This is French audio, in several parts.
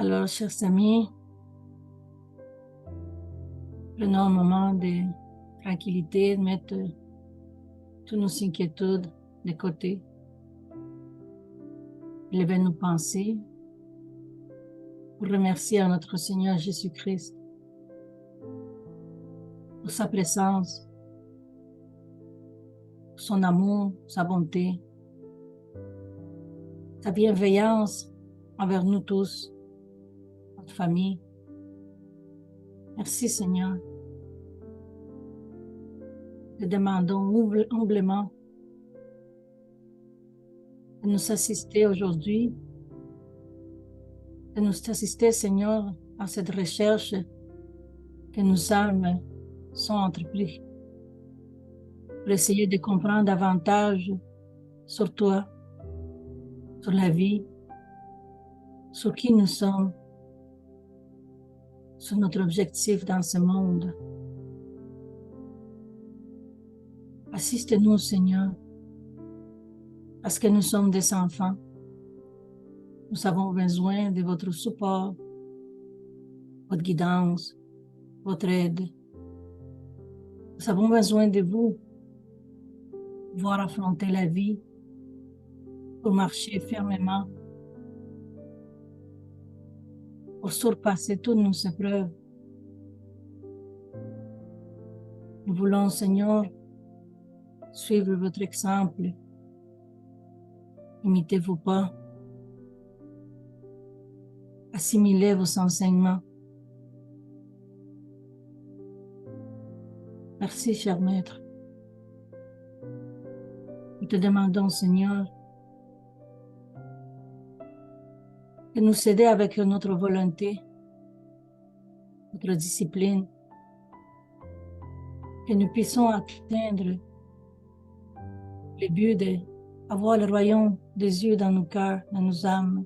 Alors, chers amis, prenons un moment de tranquillité, de mettre toutes nos inquiétudes de côté, lever nos pensées pour remercier notre Seigneur Jésus-Christ pour sa présence, pour son amour, sa bonté, sa bienveillance envers nous tous, notre famille. Merci Seigneur. Te demandons humblement de nous assister aujourd'hui, de nous assister Seigneur à cette recherche que nos âmes sont entreprises pour essayer de comprendre davantage sur toi, sur la vie, sur qui nous sommes, sur notre objectif dans ce monde. Assiste-nous, Seigneur, parce que nous sommes des enfants. Nous avons besoin de votre support, votre guidance, votre aide. Nous avons besoin de vous pour pouvoir affronter la vie, pour marcher fermement, pour surpasser toutes nos épreuves. Nous voulons, Seigneur, suivre votre exemple, imitez vos pas, assimiler vos enseignements. Merci, cher Maître. Nous te demandons, Seigneur, de nous aider avec notre volonté, notre discipline, que nous puissions atteindre le but d'avoir le royaume des yeux dans nos cœurs, dans nos âmes,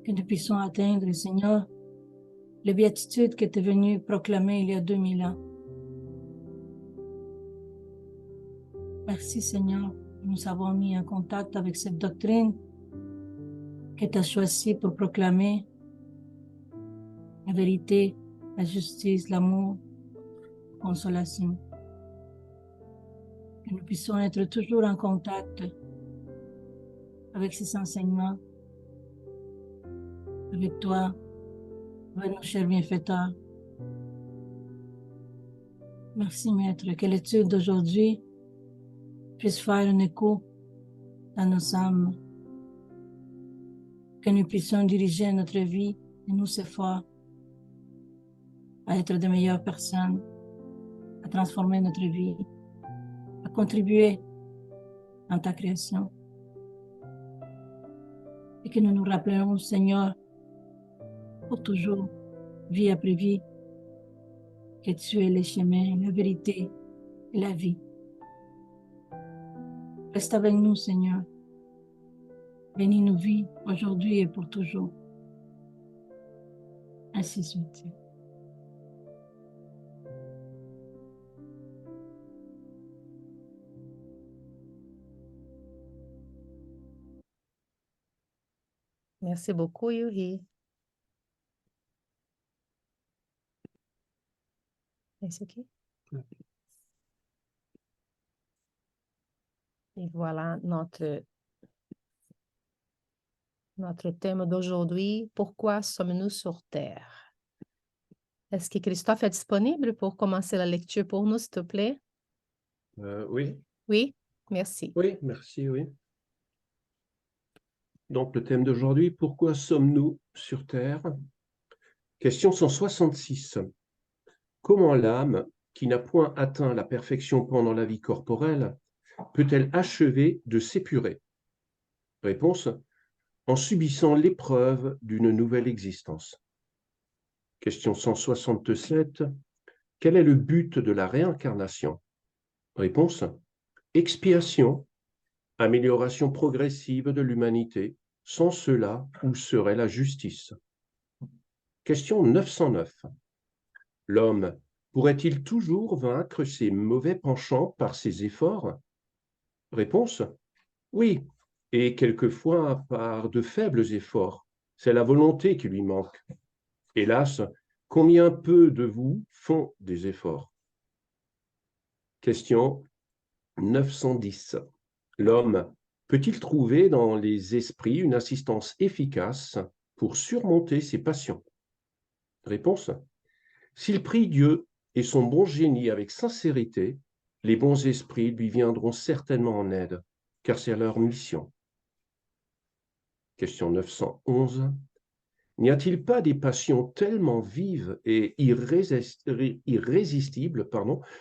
que nous puissions atteindre, Seigneur, les béatitudes que tu es venu proclamer il y a 2000 ans. Merci, Seigneur, nous avons mis en contact avec cette doctrine que tu as choisie pour proclamer la vérité, la justice, l'amour, la consolation. Que nous puissions être toujours en contact avec ces enseignements, avec toi, avec nos chers bienfaiteurs. Merci, Maître, que l'étude d'aujourd'hui puisse faire un écho dans nos âmes, que nous puissions diriger notre vie et nos efforts à être de meilleures personnes, à transformer notre vie, à contribuer dans ta création. Et que nous nous rappellerons, Seigneur, pour toujours, vie après vie, que tu es le chemin, la vérité et la vie. Reste avec nous, Seigneur. Bénis nos vies aujourd'hui et pour toujours. Ainsi soit-il. Merci beaucoup, Yuri. Est-ce OK? Et voilà notre thème d'aujourd'hui. Pourquoi sommes-nous sur Terre? Est-ce que Christophe est disponible pour commencer la lecture pour nous, s'il te plaît? Oui. Oui, merci. Oui, merci, oui. Donc, le thème d'aujourd'hui, pourquoi sommes-nous sur Terre? Question 166. Comment l'âme, qui n'a point atteint la perfection pendant la vie corporelle, peut-elle achever de s'épurer? Réponse: en subissant l'épreuve d'une nouvelle existence. Question 167. Quel est le but de la réincarnation? Réponse: expiation, amélioration progressive de l'humanité. Sans cela, où serait la justice? Question 909. L'homme pourrait-il toujours vaincre ses mauvais penchants par ses efforts? Réponse: oui, et quelquefois par de faibles efforts, c'est la volonté qui lui manque. Hélas, combien peu de vous font des efforts? Question 910. L'homme peut-il trouver dans les esprits une assistance efficace pour surmonter ses passions? Réponse. S'il prie Dieu et son bon génie avec sincérité, les bons esprits lui viendront certainement en aide, car c'est leur mission. Question 911. N'y a-t-il pas des passions tellement vives et irrésistibles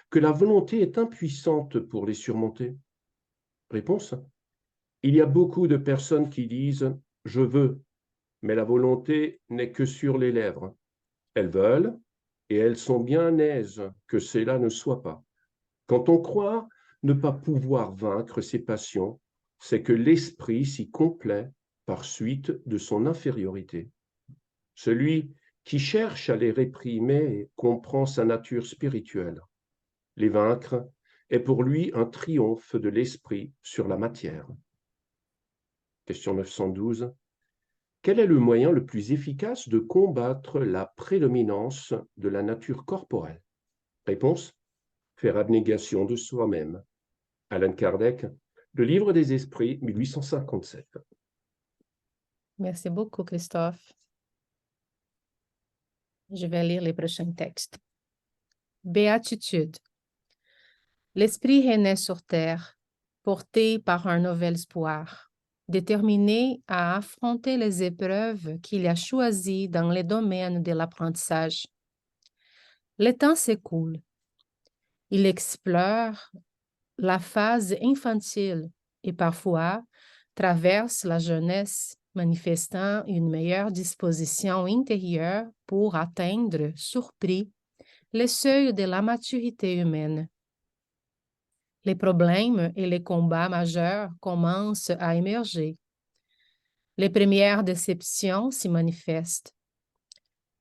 que la volonté est impuissante pour les surmonter? Réponse. Il y a beaucoup de personnes qui disent « je veux », mais la volonté n'est que sur les lèvres. Elles veulent et elles sont bien aises que cela ne soit pas. Quand on croit ne pas pouvoir vaincre ses passions, c'est que l'esprit s'y complaît par suite de son infériorité. Celui qui cherche à les réprimer comprend sa nature spirituelle. Les vaincre est pour lui un triomphe de l'esprit sur la matière. Question 912. Quel est le moyen le plus efficace de combattre la prédominance de la nature corporelle? Réponse. Faire abnégation de soi-même. Allan Kardec, Le Livre des Esprits, 1857. Merci beaucoup, Christophe. Je vais lire les prochains textes. Béatitude. L'esprit renaît sur terre, porté par un nouvel espoir, déterminé à affronter les épreuves qu'il a choisies dans les domaines de l'apprentissage. Le temps s'écoule. Il explore la phase infantile et parfois traverse la jeunesse, manifestant une meilleure disposition intérieure pour atteindre, surpris, le seuil de la maturité humaine. Les problèmes et les combats majeurs commencent à émerger. Les premières déceptions s'y manifestent.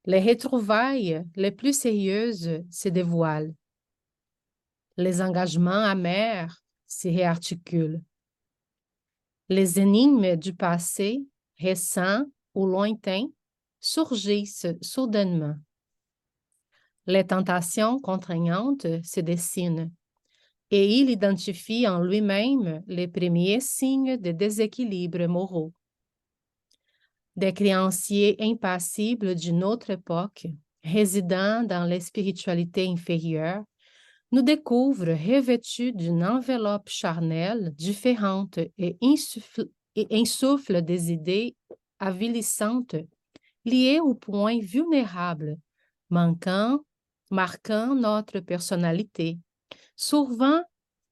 Les retrouvailles les plus sérieuses se dévoilent. Les engagements amers se réarticulent. Les énigmes du passé, récent ou lointain, surgissent soudainement. Les tentations contraignantes se dessinent et il identifie en lui-même les premiers signes de déséquilibre moraux. Des créanciers impassibles d'une autre époque, résidant dans les spiritualités inférieures, nous découvrent revêtus d'une enveloppe charnelle différente et insufflent des idées avilissantes liées aux points vulnérables, marquant notre personnalité, souvent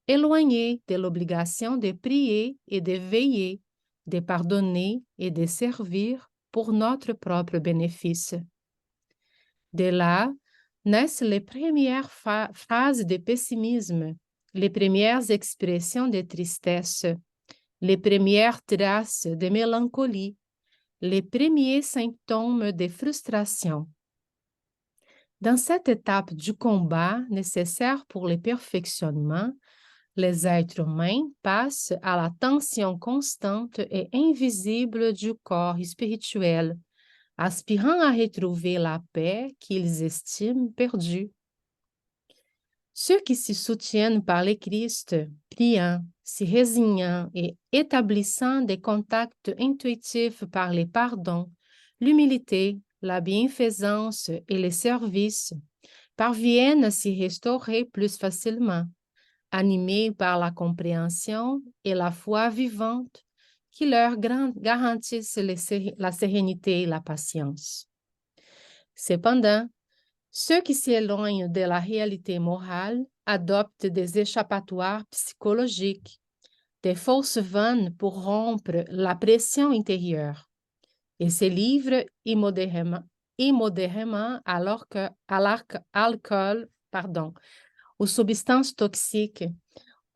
éloignés de l'obligation de prier et de veiller, de pardonner et de servir pour notre propre bénéfice. De là, naissent les premières phases de pessimisme, les premières expressions de tristesse, les premières traces de mélancolie, les premiers symptômes de frustration. Dans cette étape du combat nécessaire pour le perfectionnement, les êtres humains passent à la tension constante et invisible du corps spirituel, aspirant à retrouver la paix qu'ils estiment perdue. Ceux qui se soutiennent par le Christ, priant, se résignant et établissant des contacts intuitifs par le pardon, l'humilité, la bienfaisance et le service, parviennent à s'y restaurer plus facilement, animés par la compréhension et la foi vivante qui leur garantissent la sérénité et la patience. Cependant, ceux qui s'éloignent de la réalité morale adoptent des échappatoires psychologiques, des fausses vannes pour rompre la pression intérieure et se livrent immodérément à l'alcool, aux substances toxiques,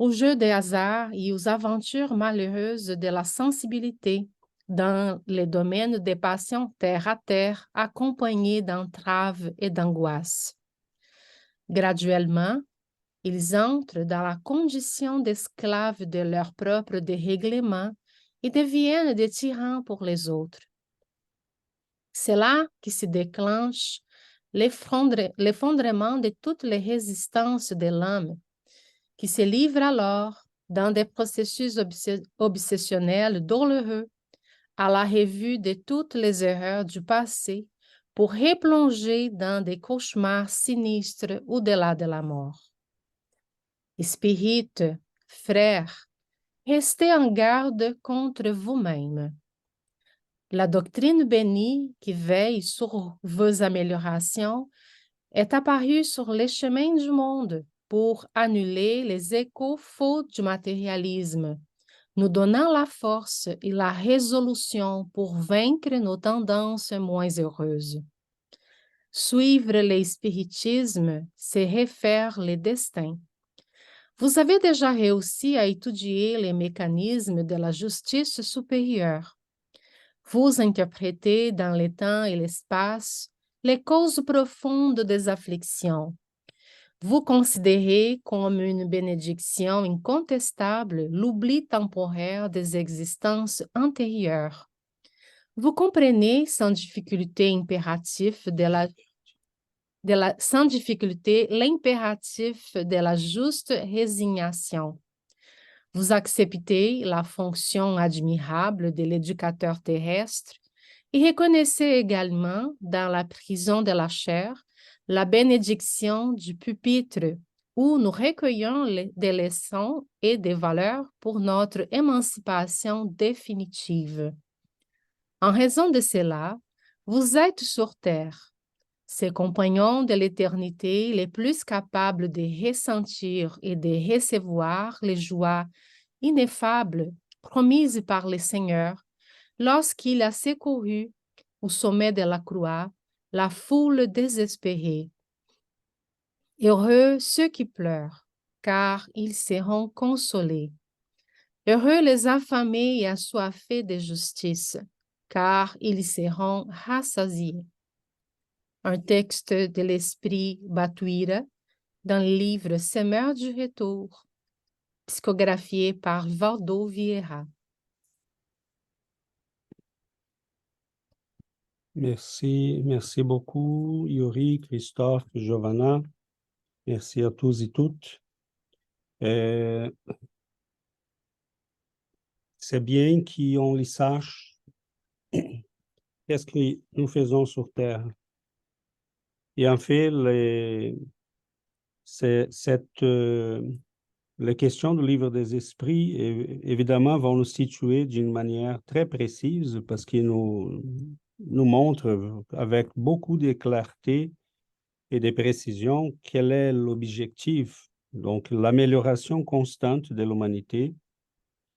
aux jeux de hasard et aux aventures malheureuses de la sensibilité dans les domaines des passions terre à terre accompagnés d'entraves et d'angoisses. Graduellement, ils entrent dans la condition d'esclaves de leur propre dérèglement et deviennent des tyrans pour les autres. C'est là que se déclenche l'effondrement de toutes les résistances de l'âme, qui se livre alors dans des processus obsessionnels douloureux à la revue de toutes les erreurs du passé pour replonger dans des cauchemars sinistres au-delà de la mort. Spirit, frères, restez en garde contre vous-même. La doctrine bénie qui veille sur vos améliorations est apparue sur les chemins du monde pour annuler les échos faux du matérialisme, nous donnant la force et la résolution pour vaincre nos tendances moins heureuses. Suivre le spiritisme, c'est refaire les destins. Vous avez déjà réussi à étudier les mécanismes de la justice supérieure. Vous interprétez dans le temps et l'espace les causes profondes des afflictions. Vous considérez comme une bénédiction incontestable l'oubli temporaire des existences antérieures. Vous comprenez sans difficulté l'impératif de la juste résignation. Vous acceptez la fonction admirable de l'éducateur terrestre et reconnaissez également dans la prison de la chair la bénédiction du pupitre où nous recueillons des leçons et des valeurs pour notre émancipation définitive. En raison de cela, vous êtes sur terre, ces compagnons de l'éternité les plus capables de ressentir et de recevoir les joies ineffables promises par le Seigneur lorsqu'il a secouru au sommet de la croix la foule désespérée. Heureux ceux qui pleurent, car ils seront consolés. Heureux les affamés et assoiffés de justice, car ils seront rassasiés. Un texte de l'esprit Batuira dans le livre Semeur du Retour, psychographié par Valdo Vieira. Merci beaucoup, Yuri, Christophe, Giovanna. Merci à tous et toutes. C'est bien qu'on les sache. Qu'est-ce que nous faisons sur Terre? Et en fait, les questions du livre des esprits, évidemment, vont nous situer d'une manière très précise parce qu'ils nous montrent avec beaucoup de clarté et de précision quel est l'objectif. Donc, l'amélioration constante de l'humanité,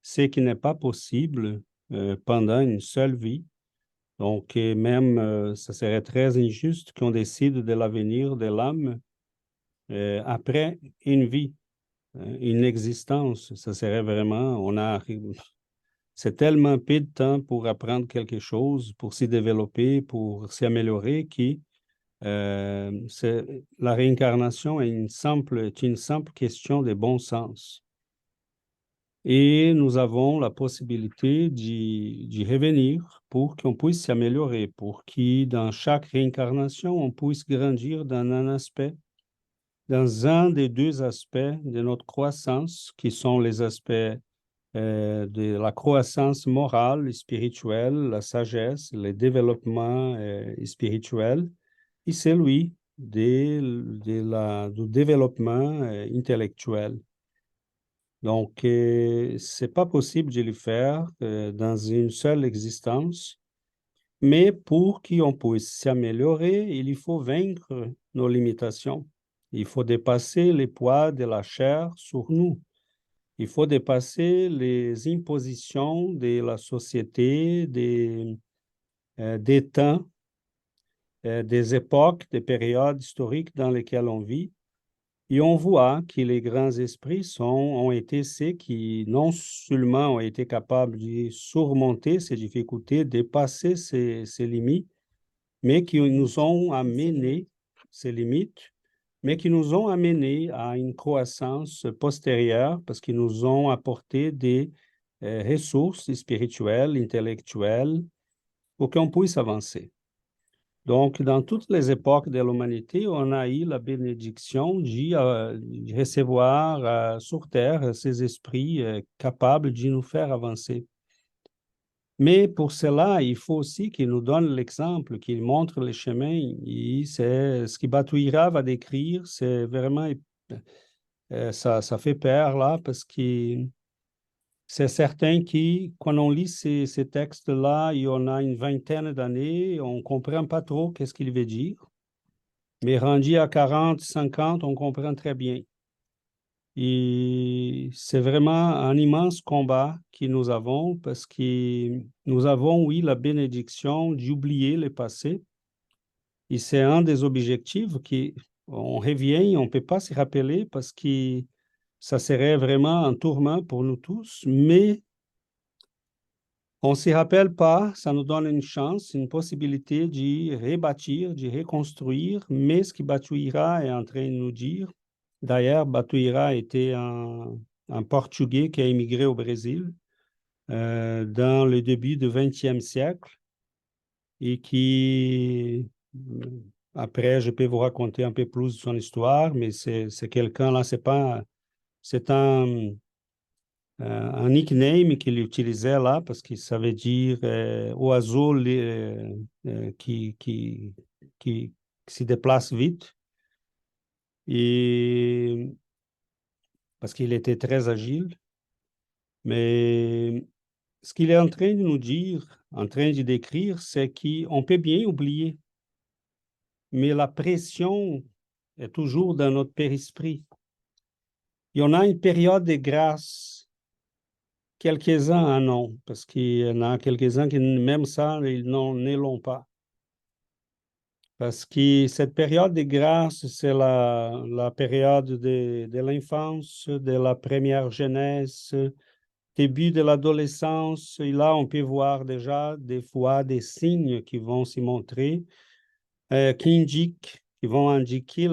c'est qui n'est pas possible pendant une seule vie. Donc, et même, ça serait très injuste qu'on décide de l'avenir de l'âme après une vie, une existence. Ça serait vraiment, c'est tellement peu de temps pour apprendre quelque chose, pour s'y développer, pour s'améliorer, la réincarnation est une simple question de bon sens. Et nous avons la possibilité d'y revenir pour qu'on puisse s'améliorer, pour que dans chaque réincarnation, on puisse grandir dans un des deux aspects de notre croissance, qui sont les aspects de la croissance morale et spirituelle, la sagesse, le développement spirituel, et celui du développement intellectuel. Donc, c'est pas possible de le faire dans une seule existence, mais pour qu'on puisse s'améliorer, il faut vaincre nos limitations. Il faut dépasser les poids de la chair sur nous. Il faut dépasser les impositions de la société, des temps, des époques, des périodes historiques dans lesquelles on vit. Et on voit que les grands esprits ont été ceux qui non seulement ont été capables de surmonter ces difficultés, dépasser ces limites, mais qui nous ont amenés, ces limites, mais qui nous ont amenés à une croissance postérieure parce qu'ils nous ont apporté des ressources spirituelles, intellectuelles, pour qu'on puisse avancer. Donc, dans toutes les époques de l'humanité, on a eu la bénédiction de recevoir sur Terre ces esprits capables de nous faire avancer. Mais pour cela, il faut aussi qu'il nous donne l'exemple, qu'il montre le chemin. Et c'est ce que Batuira va décrire, c'est vraiment, ça fait peur là, parce que c'est certain que quand on lit ces textes-là, il y en a une vingtaine d'années, on ne comprend pas trop qu'est-ce qu'il veut dire. Mais rendu à 40, 50, on comprend très bien. Et c'est vraiment un immense combat que nous avons parce que nous avons, oui, la bénédiction d'oublier le passé. Et c'est un des objectifs qu'on revient, on ne peut pas se rappeler parce que ça serait vraiment un tourment pour nous tous, mais on ne se rappelle pas, ça nous donne une chance, une possibilité de rebâtir, de reconstruire, mais ce que Batuira est en train de nous dire, d'ailleurs, Batuira était un Portugais qui a immigré au Brésil dans le début du XXe siècle et qui, après, je peux vous raconter un peu plus de son histoire, mais c'est quelqu'un là, c'est un nickname qu'il utilisait là parce que ça veut dire oiseau qui se déplace vite. Et parce qu'il était très agile. Mais ce qu'il est en train de nous dire, en train de décrire, c'est qu'on peut bien oublier, mais la pression est toujours dans notre périsprit. Il y en a une période de grâce. Quelques-uns en ont, parce qu'il y en a quelques-uns qui, même ça, ils ne l'ont pas. Parce que cette période de grâce, c'est la période de l'enfance, de la première jeunesse, début de l'adolescence. Et là, on peut voir déjà des fois des signes qui vont s'y montrer, qui vont indiquer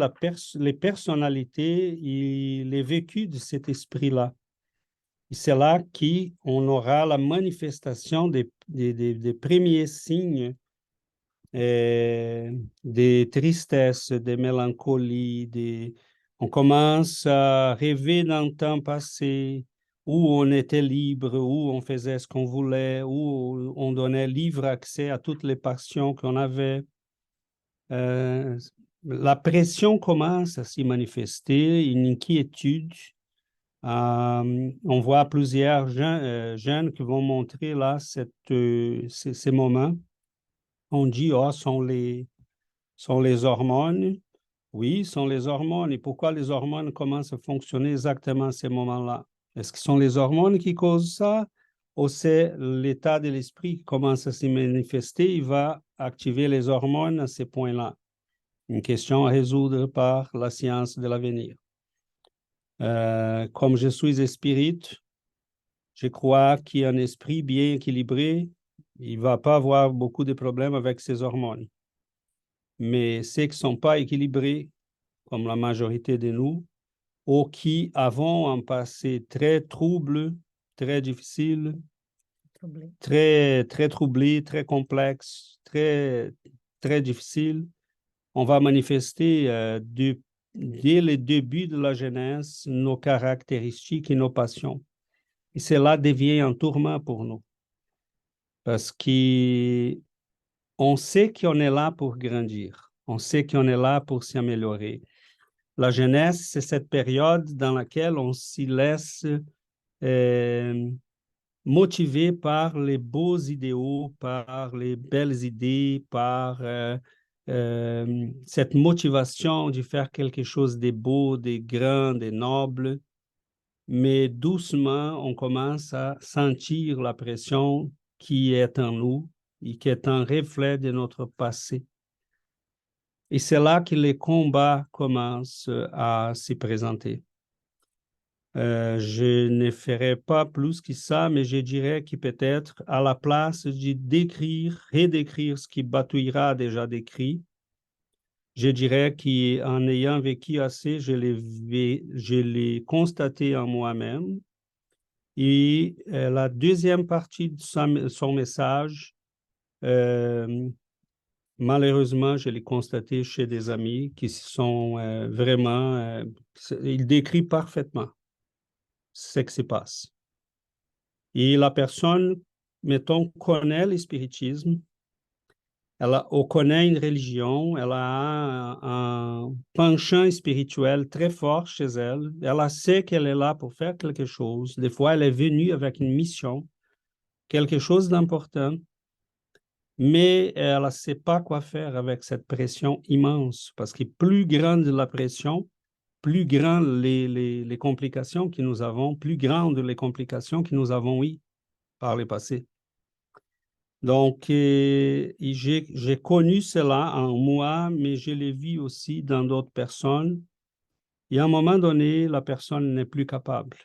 les personnalités et les vécus de cet esprit-là. C'est là qu'on aura la manifestation des premiers signes de tristesse, de mélancolie. On commence à rêver d'un temps passé où on était libre, où on faisait ce qu'on voulait, où on donnait libre accès à toutes les passions qu'on avait. La pression commence à s'y manifester, une inquiétude. On voit plusieurs jeunes qui vont montrer là ces moments. On dit, oh, sont les hormones. Oui, sont les hormones. Et pourquoi les hormones commencent à fonctionner exactement à ces moments-là? Est-ce que ce sont les hormones qui causent ça? Ou c'est l'état de l'esprit qui commence à s'y manifester? Il va activer les hormones à ces points-là. Une question à résoudre par la science de l'avenir. Comme je suis spirit, je crois qu'un esprit bien équilibré, il ne va pas avoir beaucoup de problèmes avec ses hormones. Mais ceux qui ne sont pas équilibrés, comme la majorité de nous, ou qui avons un passé très trouble, très difficile, très troublé, très complexe, très difficile, on va manifester dès le début de la jeunesse nos caractéristiques et nos passions. Et cela devient un tourment pour nous. Parce qu'on sait qu'on est là pour grandir. On sait qu'on est là pour s'améliorer. La jeunesse, c'est cette période dans laquelle on s'y laisse motiver par les beaux idéaux, par les belles idées, par cette motivation de faire quelque chose de beau, de grand, de noble. Mais doucement, on commence à sentir la pression qui est en nous et qui est un reflet de notre passé. Et c'est là que les combats commencent à se présenter. Je ne ferai pas plus que ça, mais je dirais que peut-être à la place de redécrire ce que Batuira a déjà décrit, je dirais qu'en ayant vécu assez, je l'ai constaté en moi-même. Et la deuxième partie de son message Malheureusement, je l'ai constaté chez des amis qui sont vraiment... ils décrivent parfaitement ce qui se passe. Et la personne, mettons, connaît le spiritisme, on connaît une religion, elle a un penchant spirituel très fort chez elle. Elle sait qu'elle est là pour faire quelque chose. Des fois, elle est venue avec une mission, quelque chose d'important, mais elle ne sait pas quoi faire avec cette pression immense, parce que plus grande la pression, plus grandes les complications que nous avons, plus grandes les complications que nous avons eues par le passé. Donc, j'ai connu cela en moi, mais je l'ai vu aussi dans d'autres personnes. Et à un moment donné, la personne n'est plus capable.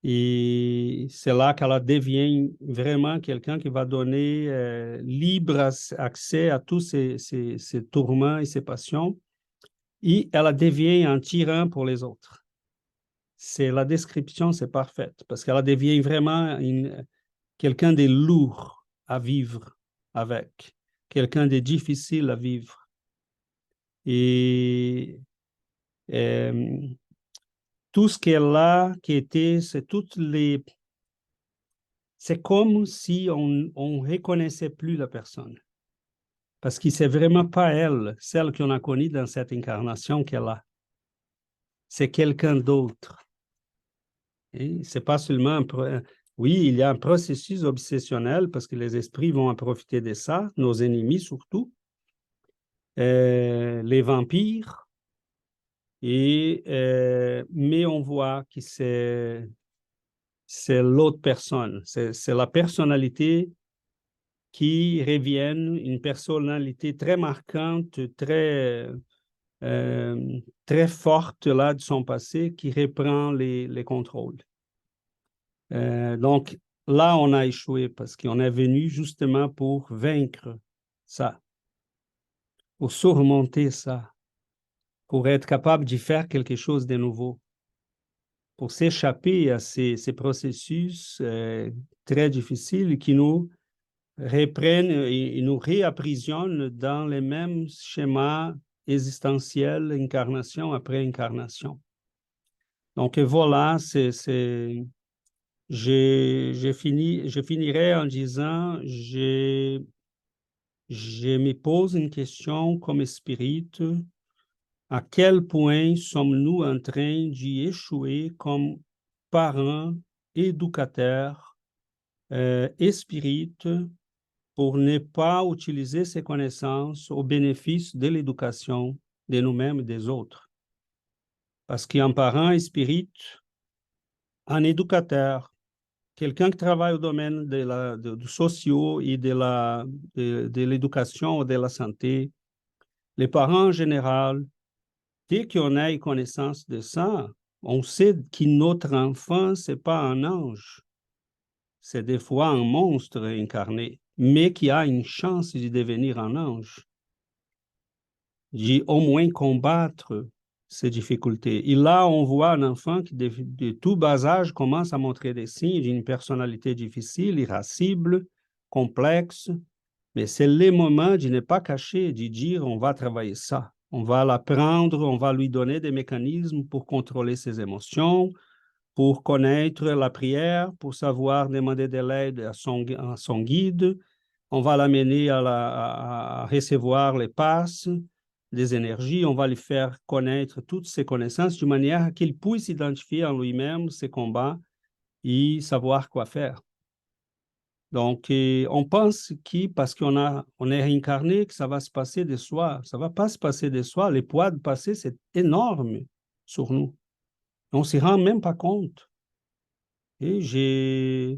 Et c'est là qu'elle devient vraiment quelqu'un qui va donner libre accès à tous ces tourments et ces passions. Et elle devient un tyran pour les autres. La description, c'est parfaite, parce qu'elle devient vraiment quelqu'un de lourd à vivre avec, quelqu'un de difficile à vivre. Et tout ce qu'elle a, qui était, c'est comme si on ne reconnaissait plus la personne. Parce que c'est vraiment pas elle, celle qu'on a connue dans cette incarnation qu'elle a. C'est quelqu'un d'autre. Et c'est pas seulement oui, il y a un processus obsessionnel parce que les esprits vont en profiter de ça, nos ennemis surtout, les vampires, mais on voit que c'est l'autre personne, c'est la personnalité qui revient, une personnalité très marquante, très forte là de son passé qui reprend les contrôles. Donc, là, on a échoué parce qu'on est venu justement pour vaincre ça, pour surmonter ça, pour être capable d'y faire quelque chose de nouveau, pour s'échapper à ces processus très difficiles qui nous reprennent et nous réapprisonnent dans les mêmes schémas existentiels, incarnation après incarnation. Donc, voilà, je finirai en disant, je me pose une question comme spirit, à quel point sommes-nous en train d'y échouer comme parents, éducateurs et spirites pour ne pas utiliser ces connaissances au bénéfice de l'éducation de nous-mêmes et des autres. Parce qu'un parent et spirit, un éducateur, quelqu'un qui travaille au domaine du socio et de l'éducation, de la santé, les parents en général, dès qu'on a connaissance de ça, on sait que notre enfant, ce n'est pas un ange, c'est des fois un monstre incarné, mais qui a une chance de devenir un ange. Au moins combattre ces difficultés. Et là, on voit un enfant qui, de tout bas âge, commence à montrer des signes d'une personnalité difficile, irascible, complexe, mais c'est le moment de ne pas cacher, de dire on va travailler ça, on va l'apprendre, on va lui donner des mécanismes pour contrôler ses émotions, pour connaître la prière, pour savoir demander de l'aide à son guide, on va l'amener à recevoir les passes, des énergies, on va lui faire connaître toutes ses connaissances de manière qu'il puisse identifier en lui-même ses combats et savoir quoi faire. Donc, on pense parce qu'on est réincarné, que ça va se passer de soi. Ça ne va pas se passer de soi. Le poids de passé, c'est énorme sur nous. On ne s'y rend même pas compte. Et je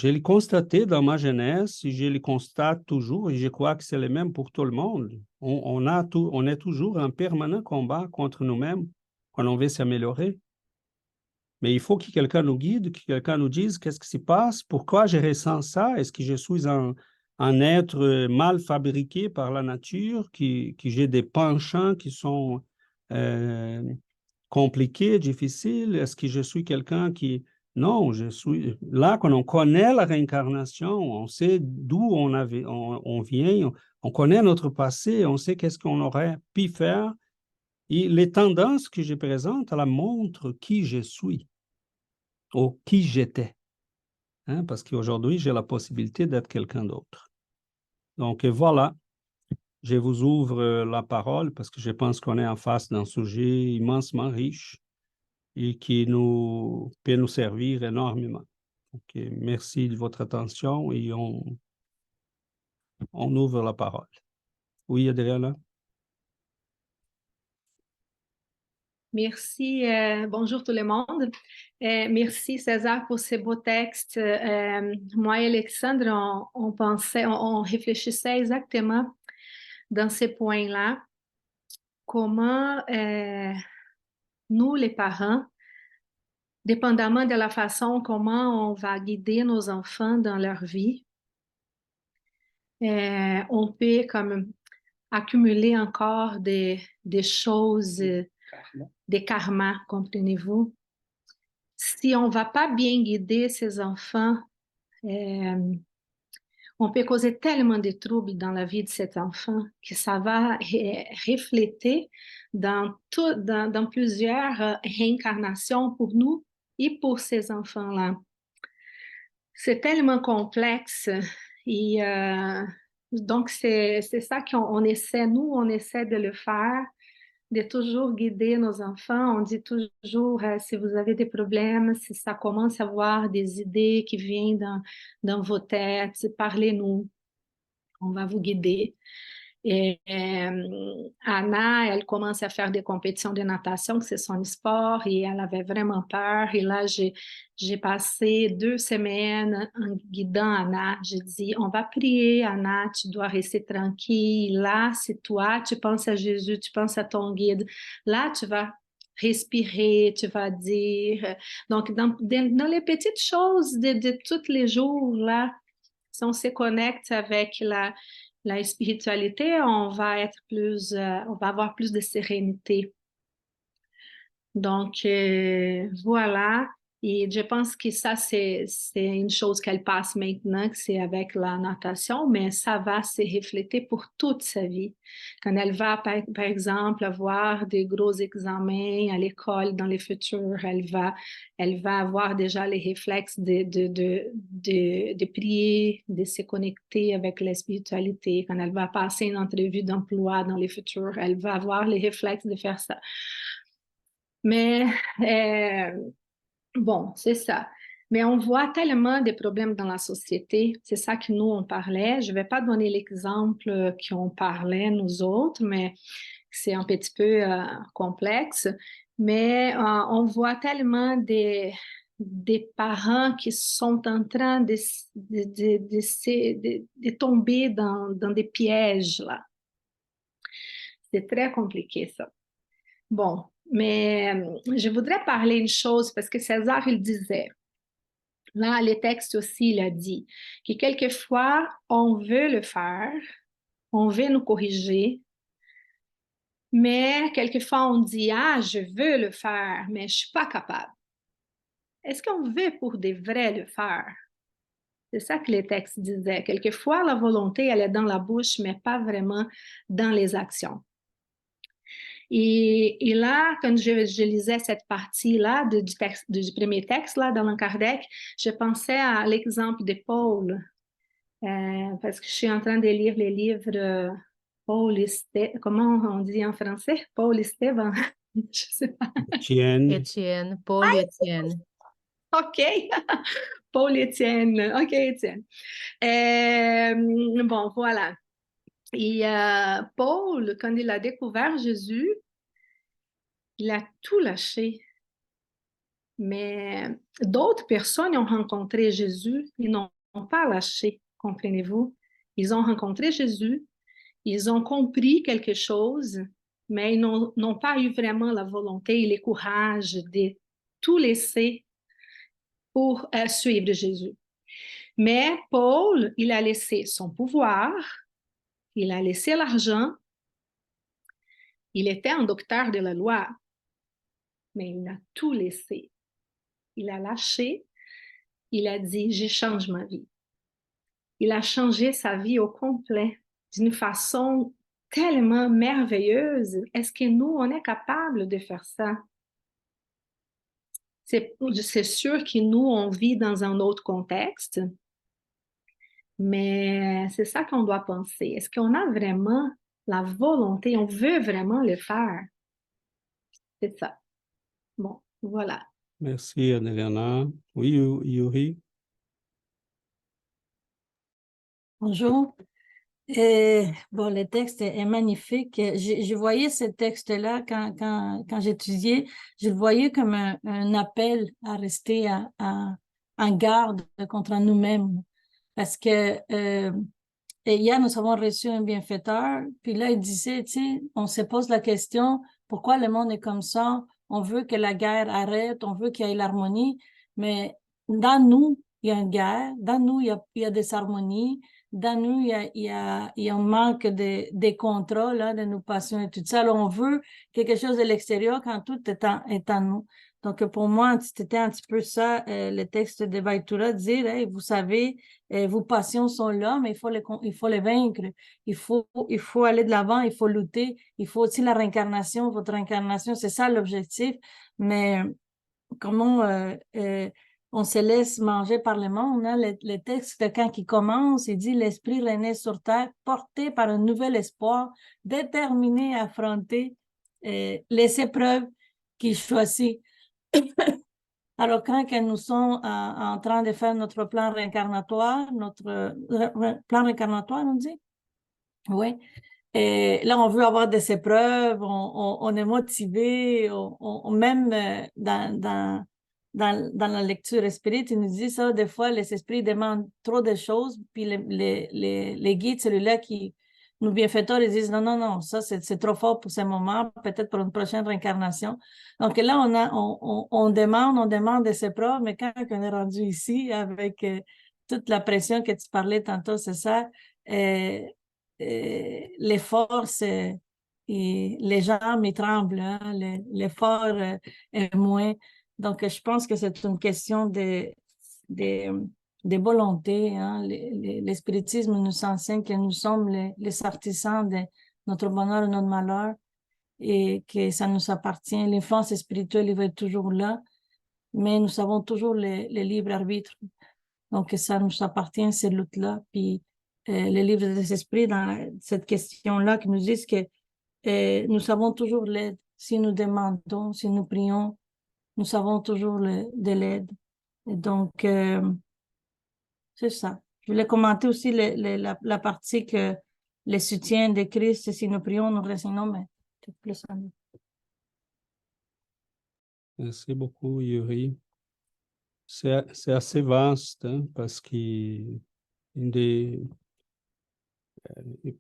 l'ai constaté dans ma jeunesse, je le constate toujours, et je crois que c'est le même pour tout le monde. On est toujours en permanent combat contre nous-mêmes quand on veut s'améliorer. Mais il faut que quelqu'un nous guide, que quelqu'un nous dise qu'est-ce qui se passe, pourquoi je ressens ça, est-ce que je suis un être mal fabriqué par la nature, que j'ai des penchants qui sont compliqués, difficiles, est-ce que je suis quelqu'un qui Non, je suis là quand on connaît la réincarnation, on sait d'où on vient, on connaît notre passé, on sait qu'est-ce qu'on aurait pu faire. Et les tendances que je présente, la montrent qui je suis ou qui j'étais. Hein, parce qu'aujourd'hui, j'ai la possibilité d'être quelqu'un d'autre. Donc voilà, je vous ouvre la parole parce que je pense qu'on est en face d'un sujet immensement riche et qui peut nous servir énormément. Donc, merci de votre attention et on ouvre la parole. Oui, Adriana? Merci. Bonjour tout le monde. Merci César pour ces beaux textes. Moi et Alexandre, on pensait, on réfléchissait exactement dans ces points-là. Comment nous, les parents, dépendamment de la façon comment on va guider nos enfants dans leur vie, on peut comme accumuler encore des choses, des karmas, comprenez-vous? Si on ne va pas bien guider ses enfants, on peut causer tellement de troubles dans la vie de cet enfant que ça va refléter dans plusieurs réincarnations pour nous et pour ces enfants-là. C'est tellement complexe et donc c'est ça qu'on essaie, nous, on essaie de le faire, de toujours guider nos enfants. On dit toujours, si vous avez des problèmes, si ça commence à avoir des idées qui viennent dans vos têtes, parlez-nous, on va vous guider. Et Anna, elle commence à faire des compétitions de natation, que c'est son sport, et elle avait vraiment peur. Et là, j'ai passé 2 semaines en guidant Anna. J'ai dit, on va prier, Anna, tu dois rester tranquille. Là, c'est toi, tu penses à Jésus, tu penses à ton guide. Là, tu vas respirer, tu vas dire. Donc, dans les petites choses de tous les jours, là, si on se connecte avec la spiritualité, on va être plus, on va avoir plus de sérénité. Donc, voilà. Et je pense que ça, c'est une chose qu'elle passe maintenant, que c'est avec la natation, mais ça va se refléter pour toute sa vie. Quand elle va, par exemple, avoir des gros examens à l'école dans le futur, elle va avoir déjà les réflexes de prier, de se connecter avec la spiritualité. Quand elle va passer une entrevue d'emploi dans le futur, elle va avoir les réflexes de faire ça. Mais bon, c'est ça. Mais on voit tellement de problèmes dans la société. C'est ça que nous, on parlait. Je ne vais pas donner l'exemple qu'on parlait, nous autres, mais c'est un petit peu complexe. Mais on voit tellement des parents qui sont en train de tomber dans des pièges, là. C'est très compliqué, ça. Bon, mais je voudrais parler une chose parce que César, il disait, là, le texte aussi, il a dit que quelquefois, on veut le faire, on veut nous corriger, mais quelquefois, on dit, ah, je veux le faire, mais je ne suis pas capable. Est-ce qu'on veut pour de vrai le faire? C'est ça que le texte disait. Quelquefois, la volonté, elle est dans la bouche, mais pas vraiment dans les actions. Et là, quand je lisais cette partie-là du premier texte, là, d'Allan Kardec, je pensais à l'exemple de Paul, parce que je suis en train de lire les livres Paul Esteban, comment on dit en français? Paul Esteban, je sais pas. Étienne, Paul Étienne. OK, Paul Étienne, OK, Étienne. Bon, voilà. Et Paul, quand il a découvert Jésus, il a tout lâché. Mais d'autres personnes ont rencontré Jésus, ils n'ont pas lâché, comprenez-vous? Ils ont rencontré Jésus, ils ont compris quelque chose, mais ils n'ont pas eu vraiment la volonté et le courage de tout laisser pour suivre Jésus. Mais Paul, il a laissé son pouvoir, il a laissé l'argent, il était un docteur de la loi, mais il a tout laissé. Il a lâché il a dit, j'échange ma vie. Il a changé sa vie au complet d'une façon tellement merveilleuse. Est-ce que nous, on est capable de faire ça? C'est sûr que nous, on vit dans un autre contexte, mais c'est ça qu'on doit penser. Est-ce qu'on a vraiment la volonté, on veut vraiment le faire? C'est ça. Bon, voilà. Merci, Anne-Elena. Oui, Yuri. Bonjour. Bon, le texte est magnifique. Je voyais ce texte-là quand j'étudiais, je le voyais comme un appel à rester en garde contre nous-mêmes. Parce que et hier, nous avons reçu un bienfaiteur, puis là, il disait, tu sais, on se pose la question, pourquoi le monde est comme ça? On veut que la guerre arrête, on veut qu'il y ait l'harmonie, mais dans nous, il y a une guerre, dans nous, il y a des harmonies, dans nous, il y a un manque de contrôle de nos passions et tout ça. Alors, on veut quelque chose de l'extérieur quand tout est en nous. Donc, pour moi, c'était un petit peu ça, le texte de Vaitura, dire, hey, vous savez, vos passions sont là, mais il faut les vaincre. Il faut aller de l'avant, il faut lutter. Il faut aussi la réincarnation, votre réincarnation, c'est ça l'objectif. Mais comment on se laisse manger par le monde, hein? Le texte, quand il commence, il dit l'esprit renaît sur terre, porté par un nouvel espoir, déterminé à affronter les épreuves qu'il choisit. Alors, quand nous sommes en train de faire notre plan réincarnatoire, plan réincarnatoire, on dit? Oui. Et là, on veut avoir des épreuves, on est motivé, même dans la lecture spirit, il nous dit ça, des fois, les esprits demandent trop de choses, puis les guides, celui-là qui nous bienfaiteurs, ils disent non, non, non, ça, c'est trop fort pour ce moment, peut-être pour une prochaine réincarnation. Donc là, on demande des épreuves, mais quand on est rendu ici, avec toute la pression que tu parlais tantôt, c'est ça, les forces et les jambes ils tremblent, hein, l'effort est moins. Donc, je pense que c'est une question de volonté. Hein. L'espiritisme nous enseigne que nous sommes les artisans de notre bonheur et notre malheur et que ça nous appartient. L'influence spirituelle, il va être toujours là, mais nous avons toujours le libre arbitre. Donc, ça nous appartient, ces luttes-là. Puis, les livres des esprits, dans cette question-là, qui nous disent que nous avons toujours l'aide. Si nous demandons, si nous prions, nous avons toujours de l'aide. Et donc, c'est ça. Je voulais commenter aussi la partie que le soutien de Christ, si nous prions, nous résignons, mais c'est plus ça. Merci beaucoup, Yuri. C'est assez vaste, hein, parce que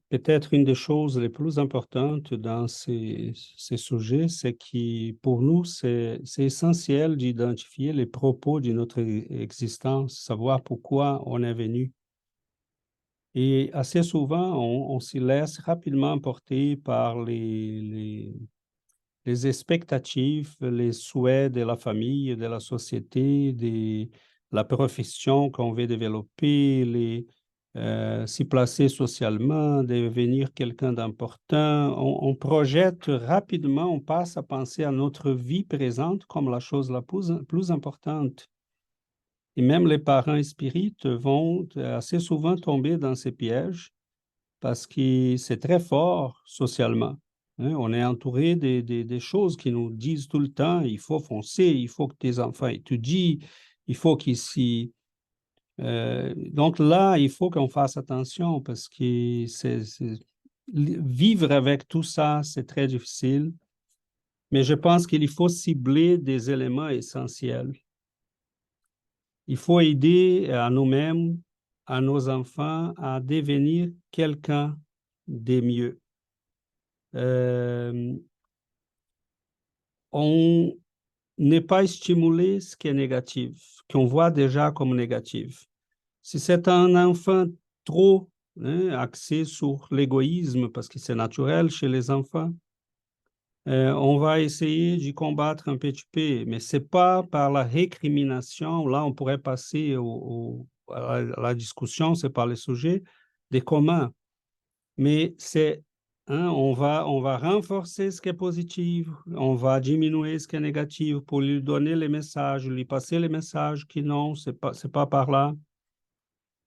peut-être une des choses les plus importantes dans ces sujets, c'est que pour nous, c'est essentiel d'identifier les propos de notre existence, savoir pourquoi on est venu. Et assez souvent, on s'y laisse rapidement porter par les expectatives, les souhaits de la famille, de la société, de la profession qu'on veut développer, s'y placer socialement, devenir quelqu'un d'important. On projette rapidement, on passe à penser à notre vie présente comme la chose la plus importante. Et même les parents spirites vont assez souvent tomber dans ces pièges parce que c'est très fort socialement. Hein? On est entouré des choses qui nous disent tout le temps, il faut foncer, il faut que tes enfants étudient, il faut qu'ils s'y... donc là, il faut qu'on fasse attention parce que vivre avec tout ça, c'est très difficile. Mais je pense qu'il faut cibler des éléments essentiels. Il faut aider à nous-mêmes, à nos enfants, à devenir quelqu'un de mieux. On n'est pas stimulé ce qui est négatif, qu'on voit déjà comme négatif. Si c'est un enfant trop axé sur l'égoïsme, parce que c'est naturel chez les enfants, On va essayer d'y combattre un petit peu, mais ce n'est pas par la récrimination. Là, on pourrait passer à la discussion, c'est par le sujet des communs. Mais c'est, on va renforcer ce qui est positif, on va diminuer ce qui est négatif pour lui donner les messages, lui passer les messages qui non, c'est pas par là.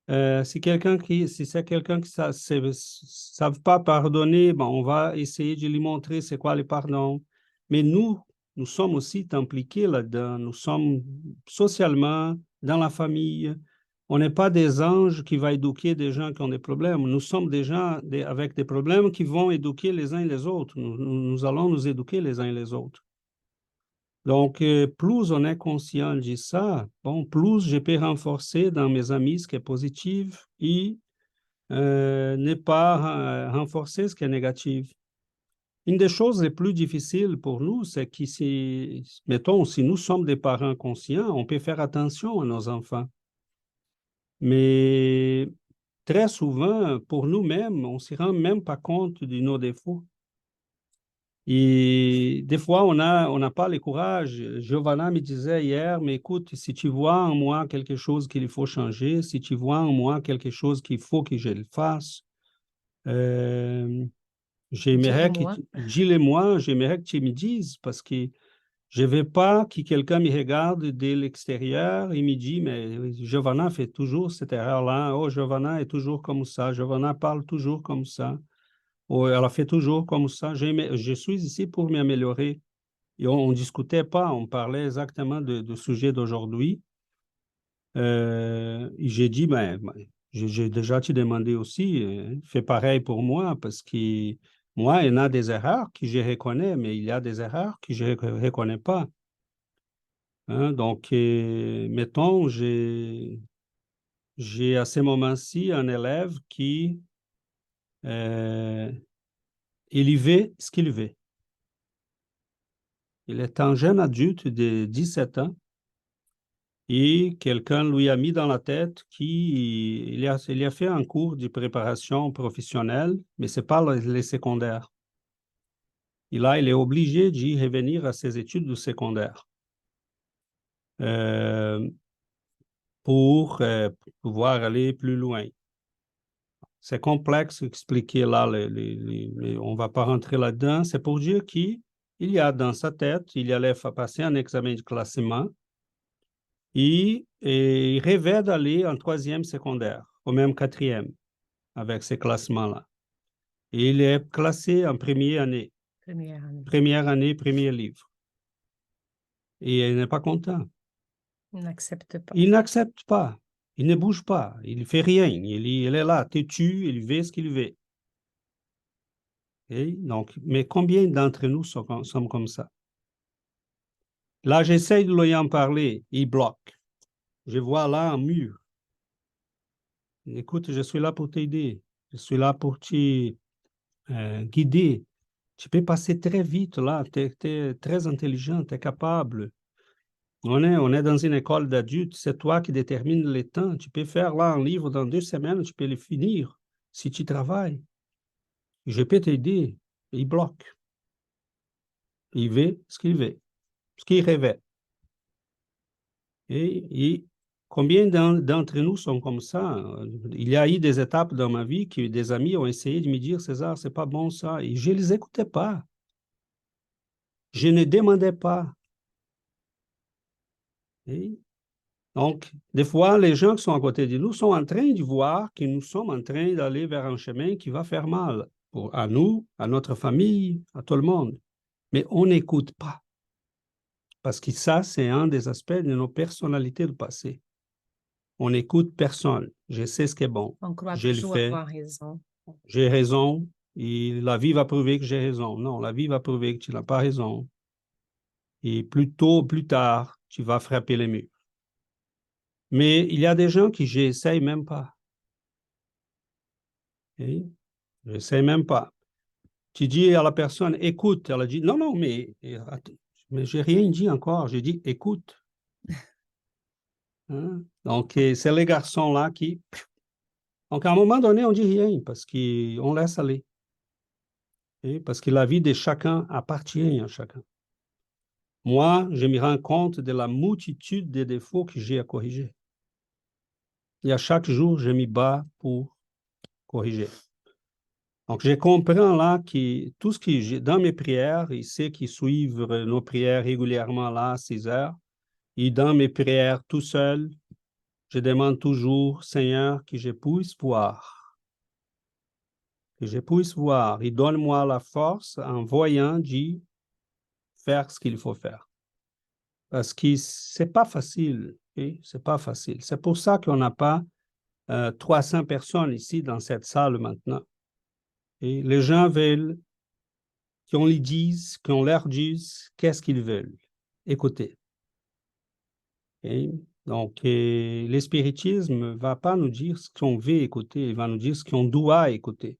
Si c'est quelqu'un qui ne savent pas pardonner, bon, on va essayer de lui montrer c'est quoi le pardon. Mais nous sommes aussi impliqués là-dedans. Nous sommes socialement, dans la famille. On n'est pas des anges qui vont éduquer des gens qui ont des problèmes. Nous sommes des gens avec des problèmes qui vont éduquer les uns et les autres. Nous allons nous éduquer les uns et les autres. Donc, plus on est conscient de ça, bon, plus je peux renforcer dans mes amis ce qui est positif et ne pas renforcer ce qui est négatif. Une des choses les plus difficiles pour nous, c'est que mettons, si nous sommes des parents conscients, on peut faire attention à nos enfants. Mais très souvent, pour nous-mêmes, on ne se rend même pas compte de nos défauts. Et des fois, on n'a pas le courage. Giovanna me disait hier, mais écoute, si tu vois en moi quelque chose qu'il faut changer, si tu vois en moi quelque chose qu'il faut que je le fasse, j'aimerais j'aimerais que tu me dises, parce que je ne veux pas que quelqu'un me regarde de l'extérieur et me dit, mais Giovanna fait toujours cette erreur-là. Oh, Giovanna est toujours comme ça. Giovanna parle toujours comme ça. Oh, elle a fait toujours comme ça. Je suis ici pour m'améliorer. Et on ne discutait pas, on parlait exactement du sujet d'aujourd'hui. Et j'ai dit, j'ai déjà te demandé aussi, fais pareil pour moi, parce que moi, il y en a des erreurs que je reconnais, mais il y a des erreurs que je ne reconnais pas. Hein, donc, mettons, j'ai à ce moment-ci un élève qui, il y veut ce qu'il veut. Il est un jeune adulte de 17 ans et quelqu'un lui a mis dans la tête qu'il a fait un cours de préparation professionnelle, mais ce n'est pas les secondaires. Et là, il est obligé d'y revenir à ses études du secondaire pour pouvoir aller plus loin. C'est complexe d'expliquer là, on ne va pas rentrer là-dedans. C'est pour dire qu'il y a dans sa tête, il allait passer un examen de classement et il rêvait d'aller en troisième secondaire, ou même quatrième, avec ces classements-là. Et il est classé en première année. Première année, premier livre. Et il n'est pas content. Il n'accepte pas. Il n'accepte pas. Il ne bouge pas. Il ne fait rien. Il est là, têtu, il veut ce qu'il veut. Okay? Donc, mais combien d'entre nous sommes comme ça? Là, j'essaie de lui en parler. Il bloque. Je vois là un mur. Écoute, je suis là pour t'aider. Je suis là pour te guider. Tu peux passer très vite là. Tu es très intelligent, tu es capable. On est dans une école d'adultes. C'est toi qui détermines le temps. Tu peux faire là un livre dans 2 semaines. Tu peux le finir si tu travailles. Je peux t'aider. Il bloque. Il veut ce qu'il veut. Ce qu'il rêvait. Et combien d'entre nous sont comme ça? Il y a eu des étapes dans ma vie que des amis ont essayé de me dire, César, c'est pas bon ça. Et je ne les écoutais pas. Je ne demandais pas. Et donc, des fois, les gens qui sont à côté de nous sont en train de voir que nous sommes en train d'aller vers un chemin qui va faire mal à nous, à notre famille, à tout le monde. Mais on n'écoute pas. Parce que ça, c'est un des aspects de nos personnalités du passé. On n'écoute personne. Je sais ce qui est bon. On croit Je le toujours fais. avoir raison. J'ai raison et la vie va prouver que j'ai raison. Non, la vie va prouver que tu n'as pas raison. Et plus tôt, plus tard, tu vas frapper les murs. Mais il y a des gens qui j'essaye même pas. Okay? Je n'essaie même pas. Tu dis à la personne, écoute. Elle a dit, non, non, mais je n'ai rien dit encore. J'ai dit, écoute. Hein? Donc, c'est les garçons là qui... Donc, à un moment donné, on ne dit rien parce qu'on laisse aller. Et parce que la vie de chacun appartient à chacun. Moi, je me rends compte de la multitude des défauts que j'ai à corriger. Et à chaque jour, je m'y bats pour corriger. Donc, je comprends là que tout ce que j'ai dans mes prières, et ceux qui suivent nos prières régulièrement là à 6 heures, et dans mes prières tout seul, je demande toujours, Seigneur, que je puisse voir. Que je puisse voir. Et donne-moi la force en voyant d'y faire ce qu'il faut faire. Parce que c'est pas facile. Okay? C'est pas facile. C'est pour ça qu'on n'a pas 300 personnes ici dans cette salle maintenant. Et les gens veulent qu'on leur dise qu'est-ce qu'ils veulent. Écoutez. Okay? Donc, le spiritisme ne va pas nous dire ce qu'on veut écouter, il va nous dire ce qu'on doit écouter.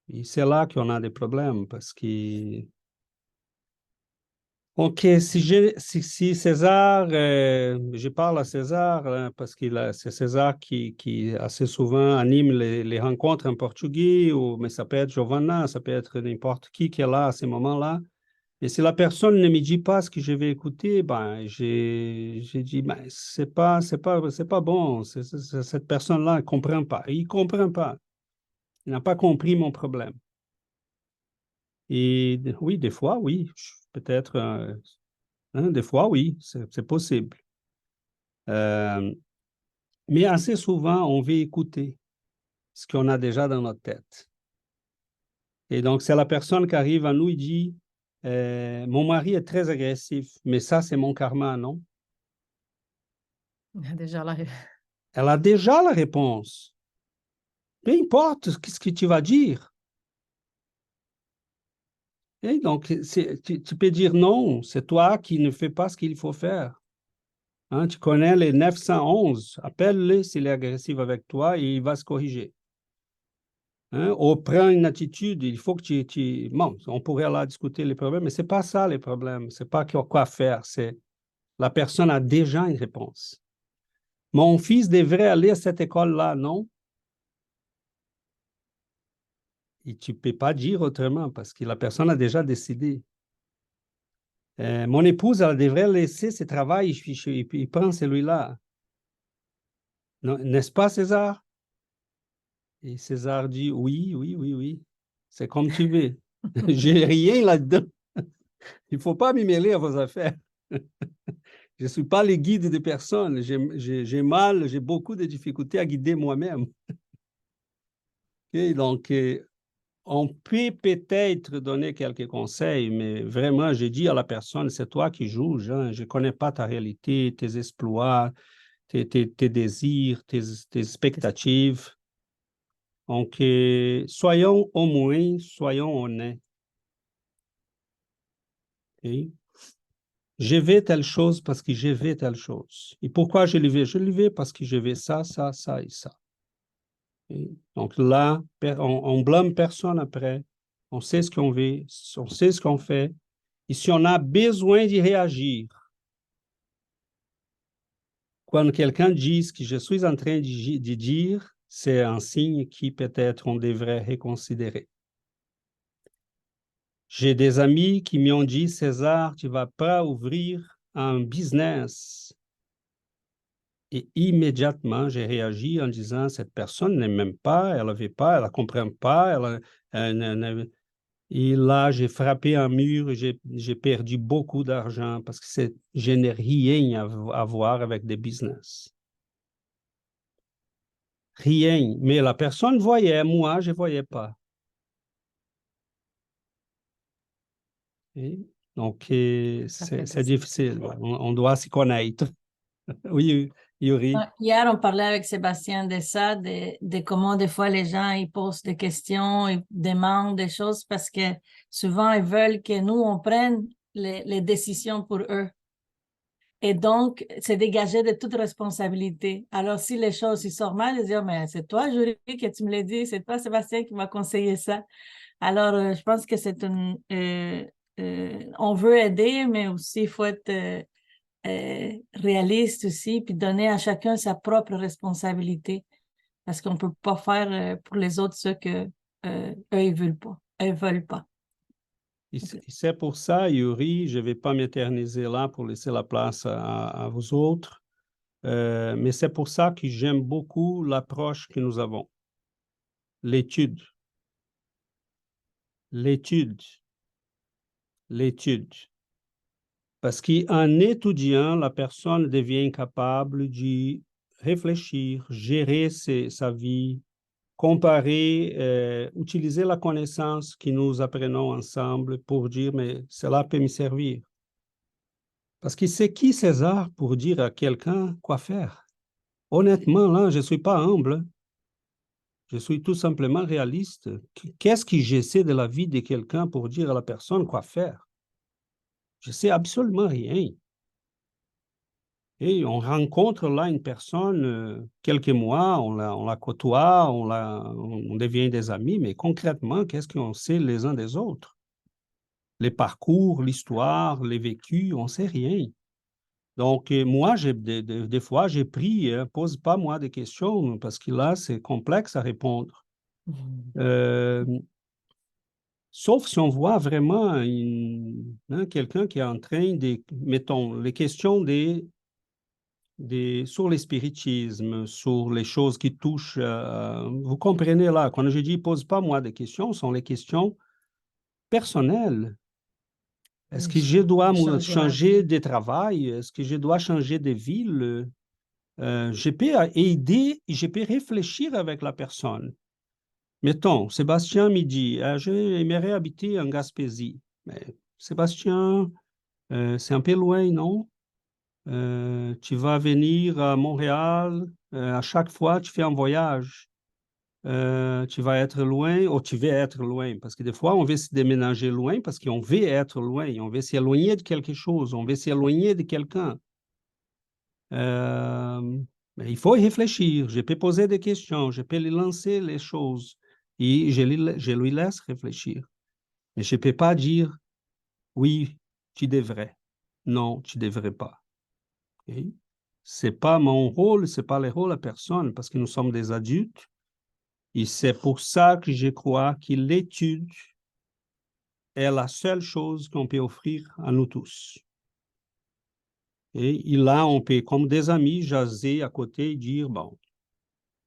Et c'est là qu'on a des problèmes parce que... OK, si César, je parle à César hein, parce que c'est César qui assez souvent anime les rencontres en portugais, mais ça peut être Giovanna, ça peut être n'importe qui est là à ce moment-là. Et si la personne ne me dit pas ce que je vais écouter, ben, j'ai dit, ben, c'est pas bon. Cette personne-là ne comprend pas. Il ne comprend pas. Il n'a pas compris mon problème. Et oui, des fois, oui. Peut-être, des fois, oui, c'est possible. Mais assez souvent, on veut écouter ce qu'on a déjà dans notre tête. Et donc, c'est la personne qui arrive à nous et dit, mon mari est très agressif, mais ça, c'est mon karma, non? Déjà là. Elle a déjà la réponse. Peu importe ce que tu vas dire. Et donc, tu peux dire non, c'est toi qui ne fais pas ce qu'il faut faire. Hein, tu connais les 911, appelle-le s'il est agressif avec toi et il va se corriger. Hein, ou prends une attitude, il faut que Bon, on pourrait là discuter les problèmes, mais ce n'est pas ça les problèmes, ce n'est pas quoi faire, c'est la personne a déjà une réponse. Mon fils devrait aller à cette école-là, non? Et tu ne peux pas dire autrement parce que la personne a déjà décidé. Mon épouse, elle devrait laisser ce travail, il prend celui-là. N'est-ce pas, César? Et César dit, oui, oui, oui, oui. C'est comme tu veux. J'ai rien là-dedans. Il ne faut pas m'y mêler à vos affaires. Je ne suis pas le guide de personnes. J'ai beaucoup de difficultés à guider moi-même. Okay? Donc, on peut peut-être donner quelques conseils, mais vraiment, j'ai dit à la personne, c'est toi qui juges. Hein? Je ne connais pas ta réalité, tes exploits, tes désirs, tes expectatives. Donc, soyons honnêtes. Okay? Je vais telle chose parce que je vais telle chose. Et pourquoi je le vais? Je le vais parce que je vais ça, ça, ça et ça. Okay? Donc là, on blâme personne après. On sait ce qu'on veut, on sait ce qu'on fait. Et si on a besoin d'y réagir, quand quelqu'un dit ce que je suis en train de dire, c'est un signe qui peut-être on devrait reconsidérer. J'ai des amis qui m'ont dit, César, tu ne vas pas ouvrir un business. Et immédiatement, j'ai réagi en disant, cette personne n'aime même pas, elle ne veut pas, elle ne comprend pas. Et là, j'ai frappé un mur et j'ai perdu beaucoup d'argent parce que je n'ai rien à voir avec des business. Rien. Mais la personne voyait, moi, je ne voyais pas. Et donc, c'est difficile. On doit s'y connaître. Oui, Yuri. Hier, on parlait avec Sébastien de ça, de comment des fois les gens ils posent des questions, ils demandent des choses parce que souvent ils veulent que nous, on prenne les décisions pour eux. Et donc, c'est dégagé de toute responsabilité. Alors, si les choses ils sortent mal, ils disent, oh, mais c'est toi, Julie, que tu me l'as dit, c'est toi, Sébastien, qui m'a conseillé ça. Alors, je pense que c'est on veut aider, mais aussi il faut être réaliste aussi, puis donner à chacun sa propre responsabilité, parce qu'on ne peut pas faire pour les autres ce eux, ils veulent pas. Elles veulent pas. Et c'est pour ça, Yuri, je ne vais pas m'éterniser là pour laisser la place à vous autres, mais c'est pour ça que j'aime beaucoup l'approche que nous avons. L'étude. L'étude. L'étude. Parce qu'en étudiant, la personne devient capable de réfléchir, gérer sa vie, comparer, utiliser la connaissance que nous apprenons ensemble pour dire, mais cela peut me servir. Parce que c'est qui César pour dire à quelqu'un quoi faire? Honnêtement, là, je ne suis pas humble. Je suis tout simplement réaliste. Qu'est-ce que j'essaie de la vie de quelqu'un pour dire à la personne quoi faire? Je ne sais absolument rien. Et on rencontre là une personne, quelques mois, on la côtoie, on devient des amis, mais concrètement, qu'est-ce qu'on sait les uns des autres? Les parcours, l'histoire, les vécus, on ne sait rien. Donc, moi, des fois, j'ai pris, pose pas moi des questions, parce que là, c'est complexe à répondre. Sauf si on voit vraiment quelqu'un qui est en train de, mettons, les questions sur le spiritisme, sur les choses qui touchent, vous comprenez là, quand je dis pose pas moi des questions, ce sont les questions personnelles. Est-ce que je dois changer de travail? Est-ce que je dois changer de ville? Je peux aider, je peux réfléchir avec la personne. Mettons, Sébastien me dit, j'aimerais habiter en Gaspésie. Mais Sébastien, c'est un peu loin, non? Tu vas venir à Montréal, à chaque fois, tu fais un voyage. Tu vas être loin, ou tu veux être loin, parce que des fois, on veut se déménager loin parce qu'on veut être loin, on veut s'éloigner de quelque chose, on veut s'éloigner de quelqu'un. Mais il faut y réfléchir. Je peux poser des questions, je peux lui lancer les choses et je lui laisse réfléchir. Mais je ne peux pas dire oui, tu devrais. Non, tu ne devrais pas. Okay? Ce n'est pas mon rôle, ce n'est pas le rôle de personne parce que nous sommes des adultes. Et c'est pour ça que je crois que l'étude est la seule chose qu'on peut offrir à nous tous. Et là, on peut, comme des amis, jaser à côté et dire, bon,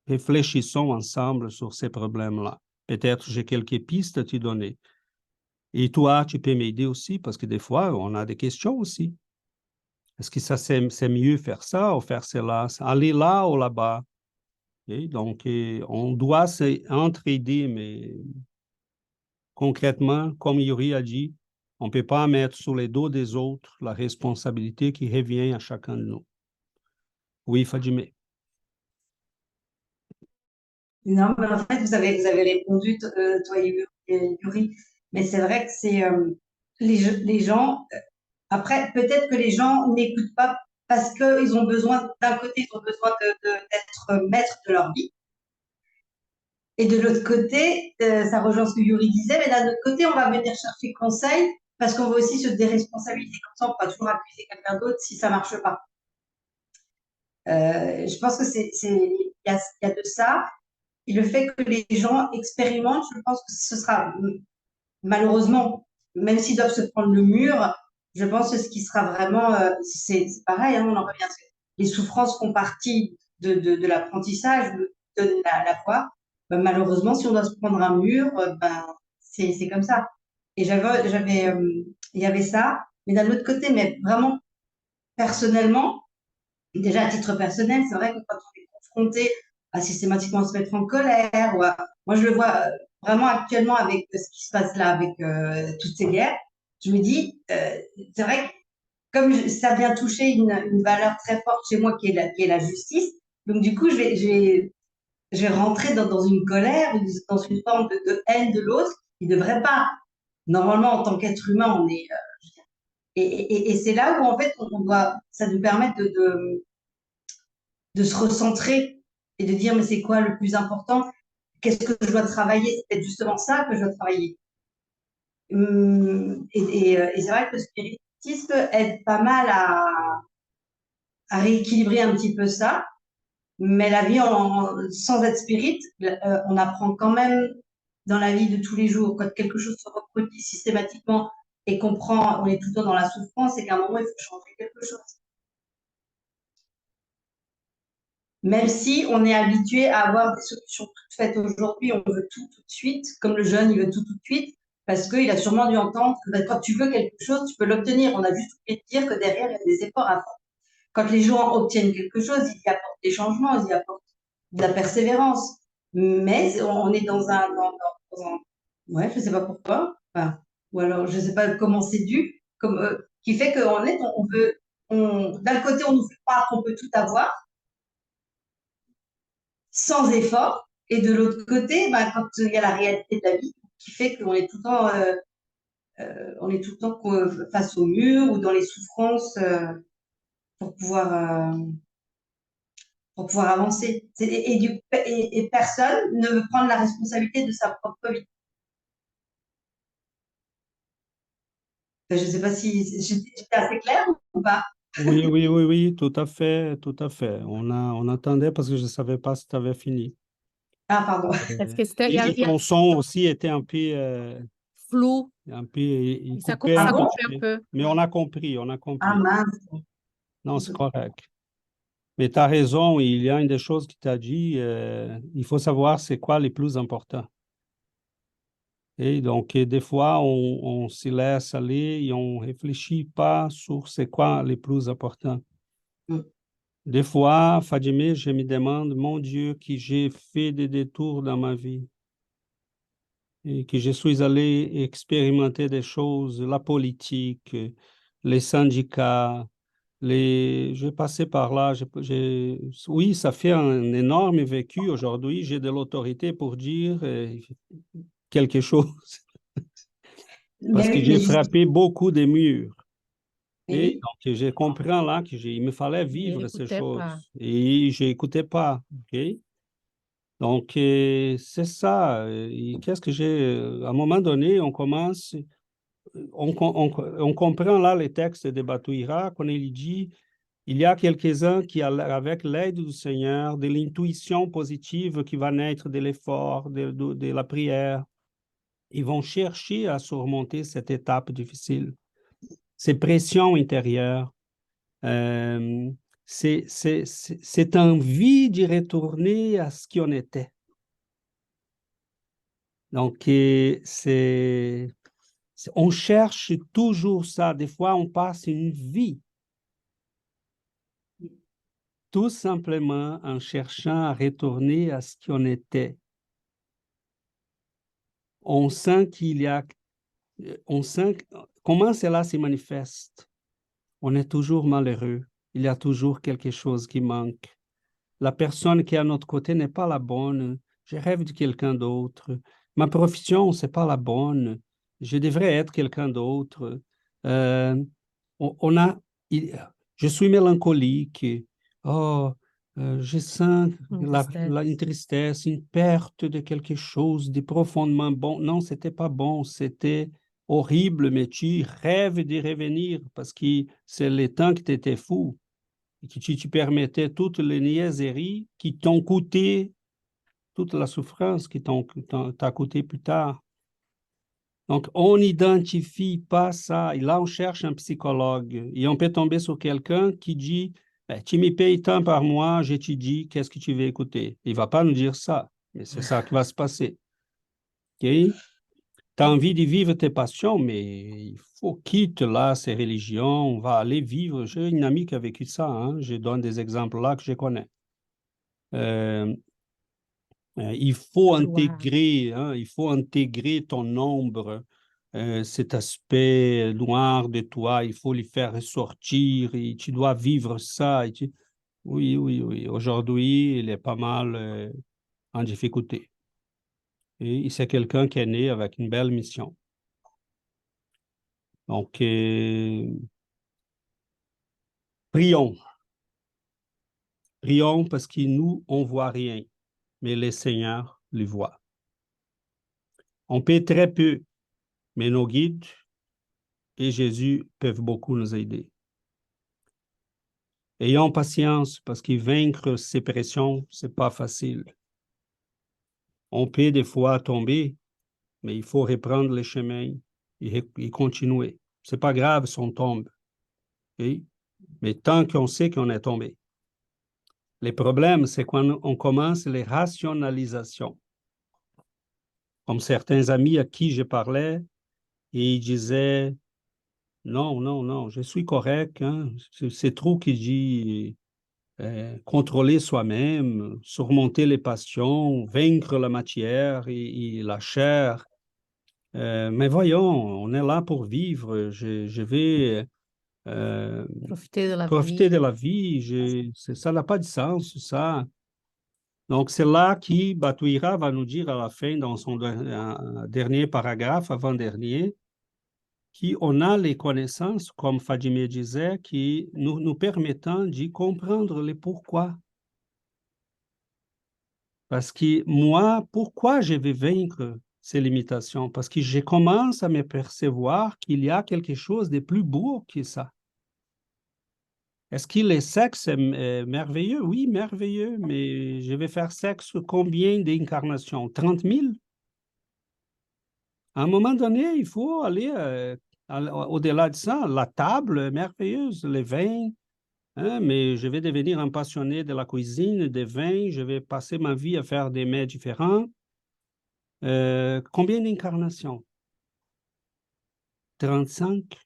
réfléchissons ensemble sur ces problèmes-là. Peut-être j'ai quelques pistes à te donner. Et toi, tu peux m'aider aussi, parce que des fois, on a des questions aussi. Est-ce que ça, c'est mieux faire ça ou faire cela? Aller là ou là-bas? Et donc, on doit s'entraider, mais concrètement, comme Yuri a dit, on ne peut pas mettre sur les dos des autres la responsabilité qui revient à chacun de nous. Oui, Fadime. Non, mais en fait, vous avez répondu, toi et Yuri. Mais c'est vrai que c'est les gens. Après, peut-être que les gens n'écoutent pas parce qu'ils ont besoin, d'un côté, ils ont besoin d'être maîtres de leur vie. Et de l'autre côté, ça rejoint ce que Yuri disait, mais d'un autre côté, on va venir chercher conseil parce qu'on veut aussi se déresponsabiliser. Comme ça, on pourra toujours accuser quelqu'un d'autre si ça marche pas. Je pense que il y a de ça. Et le fait que les gens expérimentent, je pense que ce sera malheureusement, même s'ils doivent se prendre le mur, je pense que ce qui sera vraiment, c'est pareil, hein, on en revient. Les souffrances font partie de l'apprentissage, de la foi. Ben, malheureusement, si on doit se prendre un mur, ben, c'est comme ça. Et il y avait ça. Mais d'un autre côté, mais vraiment personnellement, déjà à titre personnel, c'est vrai que quand on est confronté à systématiquement se mettre en colère, moi je le vois vraiment actuellement avec ce qui se passe là, avec toutes ces guerres, je me dis, c'est vrai que comme ça vient toucher une valeur très forte chez moi qui est la justice, donc du coup je vais rentrer dans une colère, dans une forme de haine de l'autre qui ne devrait pas. Normalement, en tant qu'être humain, on est. Et c'est là où en fait ça nous permet de se recentrer et de dire mais c'est quoi le plus important? Qu'est-ce que je dois travailler? C'est peut-être justement ça que je dois travailler. Et c'est vrai que le spiritisme aide pas mal à rééquilibrer un petit peu ça. Mais la vie sans être spirit, on apprend quand même dans la vie de tous les jours, quand quelque chose se reproduit systématiquement et on est tout le temps dans la souffrance, c'est qu'à un moment, il faut changer quelque chose. Même si on est habitué à avoir des solutions toutes faites aujourd'hui, on veut tout de suite, comme le jeune, il veut tout de suite, parce qu'il a sûrement dû entendre que quand tu veux quelque chose, tu peux l'obtenir. On a juste oublié de dire que derrière, il y a des efforts à faire. Quand les gens obtiennent quelque chose, ils y apportent des changements, ils y apportent de la persévérance. Mais on est dans un ouais, je sais pas pourquoi, enfin, ou alors je sais pas comment c'est dû, qui fait qu'on est, on veut, d'un côté, on nous fait croire qu'on peut tout avoir sans effort, et de l'autre côté, bah, quand il y a la réalité de la vie qui fait qu'on est tout le temps, face au mur ou dans les souffrances pour pouvoir avancer. Et personne ne veut prendre la responsabilité de sa propre vie. Je ne sais pas si j'étais assez claire ou pas. Oui, tout à fait, tout à fait. On attendait parce que je ne savais pas si tu avais fini. Ah, pardon. Est-ce que c'était, il y a, Et ton son aussi était un peu, flou, il ça coupe, coupait ça un coupe petit un peu. peu. Mais on a compris, on a Ah, compris. mince. Non, c'est correct. Mais tu as raison, il y a une des choses que tu as dit, il faut savoir c'est quoi les plus importants. Et donc, des fois, on se laisse aller et on ne réfléchit pas sur c'est quoi les plus importants. Mm. Des fois, Fadimé, je me demande, mon Dieu, que j'ai fait des détours dans ma vie et que je suis allé expérimenter des choses, la politique, les syndicats, j'ai passé par là. Oui, ça fait un énorme vécu. Aujourd'hui, j'ai de l'autorité pour dire quelque chose parce Mais que oui, j'ai frappé beaucoup de murs. mais Et oui. donc, je comprends là qu'il me fallait Il vivre ces n'écoutait pas. choses. Et je n'écoutais pas. OK? Donc, c'est ça. Et qu'est-ce que à un moment donné, on commence, on comprend là les textes de Batuira, quand il dit, il y a quelques-uns qui, avec l'aide du Seigneur, de l'intuition positive qui va naître de l'effort, de la prière, ils vont chercher à surmonter cette étape difficile, ces pressions intérieures. Euh, cette envie d'y retourner à ce qu'on était. Donc, on cherche toujours ça. Des fois, on passe une vie tout simplement en cherchant à retourner à ce qu'on était. On sent comment cela se manifeste. On est toujours malheureux. Il y a toujours quelque chose qui manque. La personne qui est à notre côté n'est pas la bonne. Je rêve de quelqu'un d'autre. Ma profession, c'est pas la bonne. Je devrais être quelqu'un d'autre. Euh, on a, je suis mélancolique. Oh, je sens une tristesse, une perte de quelque chose de profondément bon. Non, c'était pas bon, c'était horrible, mais tu rêves d'y revenir parce que c'est le temps que tu étais fou et que tu permettais toutes les niaiseries qui t'ont coûté toute la souffrance qui t'a coûté plus tard. Donc, on n'identifie pas ça. Et là, on cherche un psychologue. Et on peut tomber sur quelqu'un qui dit, ben, tu me payes tant par mois, j'étudie, qu'est-ce que tu veux écouter? Il ne va pas nous dire ça, mais c'est ça qui va se passer. OK? Tu as envie de vivre tes passions, mais il faut quitter là ces religions, on va aller vivre. J'ai une amie qui a vécu ça, hein? Je donne des exemples là que je connais. Il faut intégrer, hein, il faut intégrer ton ombre, cet aspect noir de toi, il faut le faire ressortir et tu dois vivre ça. Oui, oui, oui. Aujourd'hui, il est pas mal en difficulté. Et c'est quelqu'un qui est né avec une belle mission. Donc, prions. Prions parce que nous, on ne voit rien, mais le Seigneur le voit. On peut très peu, mais nos guides et Jésus peuvent beaucoup nous aider. Ayons patience parce que vaincre ces pressions, c'est pas facile. On peut des fois tomber, mais il faut reprendre le chemin et continuer. C'est pas grave si on tombe, okay? Mais tant qu'on sait qu'on est tombé. Le problème, c'est quand on commence les rationalisations. Comme certains amis à qui je parlais, et ils disaient, non, non, non, je suis correct, hein. C'est trop qui dit contrôler soi-même, surmonter les passions, vaincre la matière et la chair. Mais voyons, on est là pour vivre. Je vais Profiter de la profiter vie. de la vie. Ça n'a pas de sens, ça. Donc, c'est là que Batuira va nous dire à la fin, dans son dernier paragraphe, avant-dernier, qu'on a les connaissances, comme Fadime disait, qui nous permettent d'y comprendre les pourquoi. Parce que moi, pourquoi je vais vaincre ces limitations? Parce que je commence à me percevoir qu'il y a quelque chose de plus beau que ça. Est-ce que le sexe est merveilleux? Oui, merveilleux, mais je vais faire sexe combien d'incarnations? 30 000? À un moment donné, il faut aller au-delà de ça. La table est merveilleuse, les vins, hein, mais je vais devenir un passionné de la cuisine, des vins, je vais passer ma vie à faire des mets différents. Combien d'incarnations? 35?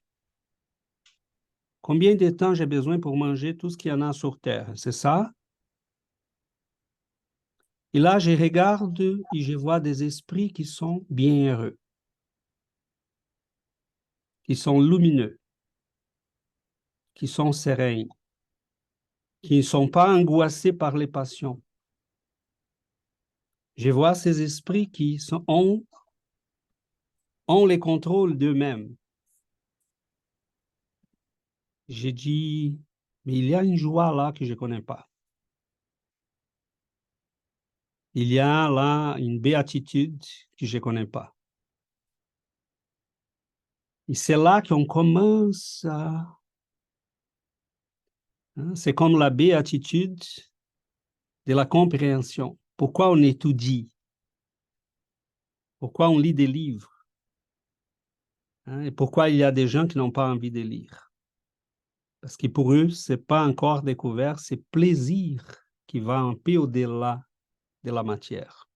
Combien de temps j'ai besoin pour manger tout ce qu'il y en a sur Terre? C'est ça? Et là, je regarde et je vois des esprits qui sont bienheureux, qui sont lumineux, qui sont sereins, qui ne sont pas angoissés par les passions. Je vois ces esprits qui ont les contrôles d'eux-mêmes. J'ai dit, mais il y a une joie là que je ne connais pas. Il y a là une béatitude que je ne connais pas. Et c'est là qu'on commence à... Hein, c'est comme la béatitude de la compréhension. Pourquoi on étudie? Pourquoi on lit des livres? Hein, et pourquoi il y a des gens qui n'ont pas envie de lire? Parce que pour eux, ce n'est pas encore découvert, c'est plaisir qui va un peu au-delà de la matière.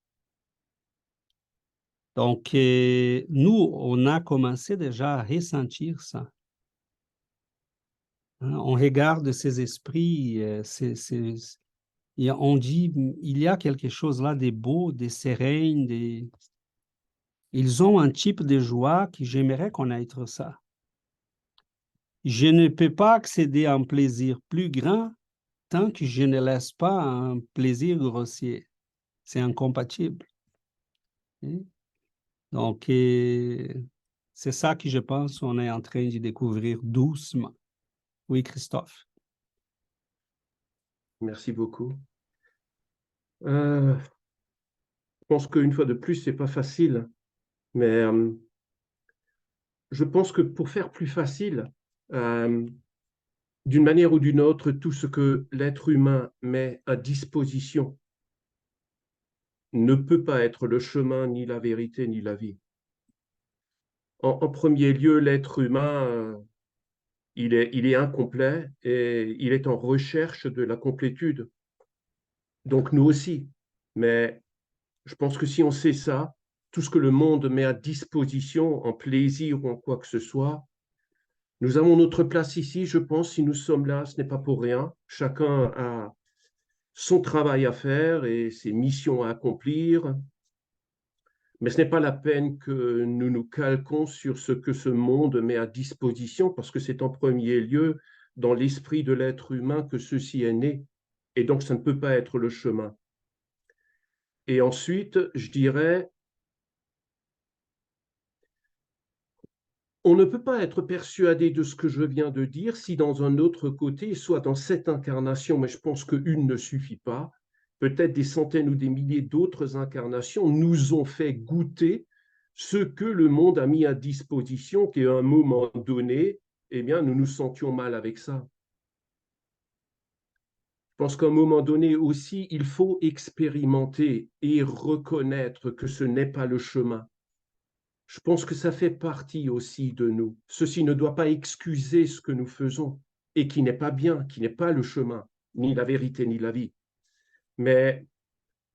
Donc, nous, on a commencé déjà à ressentir ça. Hein, on regarde ces esprits, et on dit, il y a quelque chose là de beau, de serein, ils ont un type de joie que j'aimerais connaître ça. Je ne peux pas accéder à un plaisir plus grand tant que je ne laisse pas un plaisir grossier. C'est incompatible. Donc, c'est ça que je pense qu'on est en train de découvrir doucement. Oui, Christophe. Merci beaucoup. Je pense qu'une fois de plus, ce n'est pas facile, mais je pense que pour faire plus facile, d'une manière ou d'une autre, tout ce que l'être humain met à disposition ne peut pas être le chemin, ni la vérité, ni la vie. En premier lieu, l'être humain, il est incomplet et il est en recherche de la complétude. Donc nous aussi. Mais je pense que si on sait ça, tout ce que le monde met à disposition en plaisir ou en quoi que ce soit, nous avons notre place ici, je pense, si nous sommes là, ce n'est pas pour rien. Chacun a son travail à faire et ses missions à accomplir. Mais ce n'est pas la peine que nous nous calquons sur ce que ce monde met à disposition, parce que c'est en premier lieu dans l'esprit de l'être humain que ceci est né. Et donc, ça ne peut pas être le chemin. Et ensuite, je dirais, on ne peut pas être persuadé de ce que je viens de dire si dans un autre côté, soit dans cette incarnation, mais je pense qu'une ne suffit pas, peut-être des centaines ou des milliers d'autres incarnations nous ont fait goûter ce que le monde a mis à disposition, qu'à un moment donné, eh bien, nous nous sentions mal avec ça. Je pense qu'à un moment donné aussi, il faut expérimenter et reconnaître que ce n'est pas le chemin. je pense que ça fait partie aussi de nous. Ceci ne doit pas excuser ce que nous faisons et qui n'est pas bien, qui n'est pas le chemin, ni la vérité, ni la vie. Mais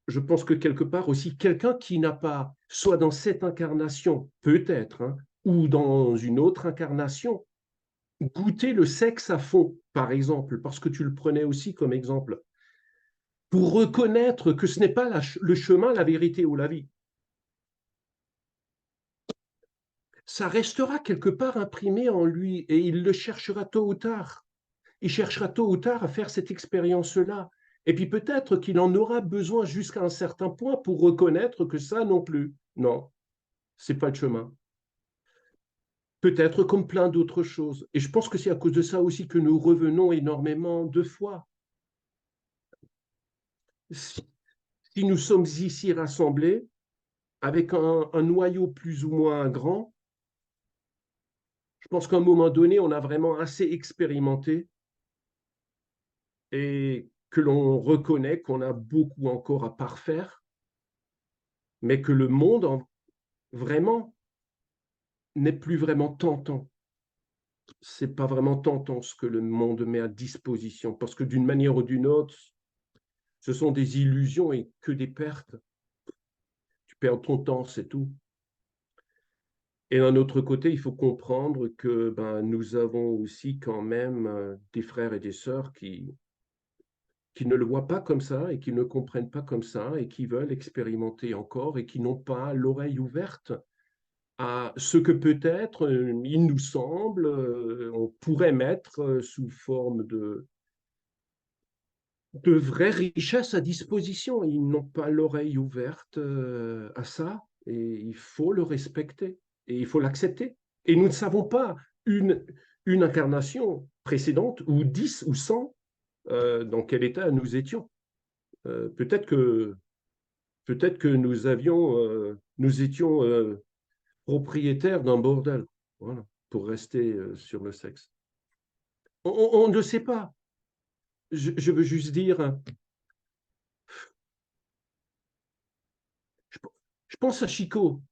je pense que quelque part aussi, quelqu'un qui n'a pas, soit dans cette incarnation, peut-être, hein, ou dans une autre incarnation, goûté le sexe à fond, par exemple, parce que tu le prenais aussi comme exemple, pour reconnaître que ce n'est pas le chemin, la vérité ou la vie. Ça restera quelque part imprimé en lui et il le cherchera tôt ou tard. Il cherchera tôt ou tard à faire cette expérience-là. Et puis peut-être qu'il en aura besoin jusqu'à un certain point pour reconnaître que ça non plus. Non, c'est pas le chemin. Peut-être comme plein d'autres choses. Et je pense que c'est à cause de ça aussi que nous revenons énormément de fois. Si nous sommes ici rassemblés avec un noyau plus ou moins grand, je pense qu'à un moment donné, on a vraiment assez expérimenté et que l'on reconnaît qu'on a beaucoup encore à parfaire, mais que le monde vraiment n'est plus vraiment tentant. C'est pas vraiment tentant ce que le monde met à disposition, parce que d'une manière ou d'une autre, ce sont des illusions et que des pertes. Tu perds ton temps, c'est tout. Et d'un autre côté, il faut comprendre que nous avons aussi quand même des frères et des sœurs qui ne le voient pas comme ça et qui ne comprennent pas comme ça et qui veulent expérimenter encore et qui n'ont pas l'oreille ouverte à ce que peut-être, il nous semble, on pourrait mettre sous forme de vraies richesses à disposition. Ils n'ont pas l'oreille ouverte à ça et il faut le respecter et il faut l'accepter. Et nous ne savons pas une incarnation précédente ou 10 ou 100 dans quel état nous étions. Peut-être que nous étions propriétaires d'un bordel, voilà, pour rester sur le sexe. On ne le sait pas. Je veux juste dire, je pense à Chico.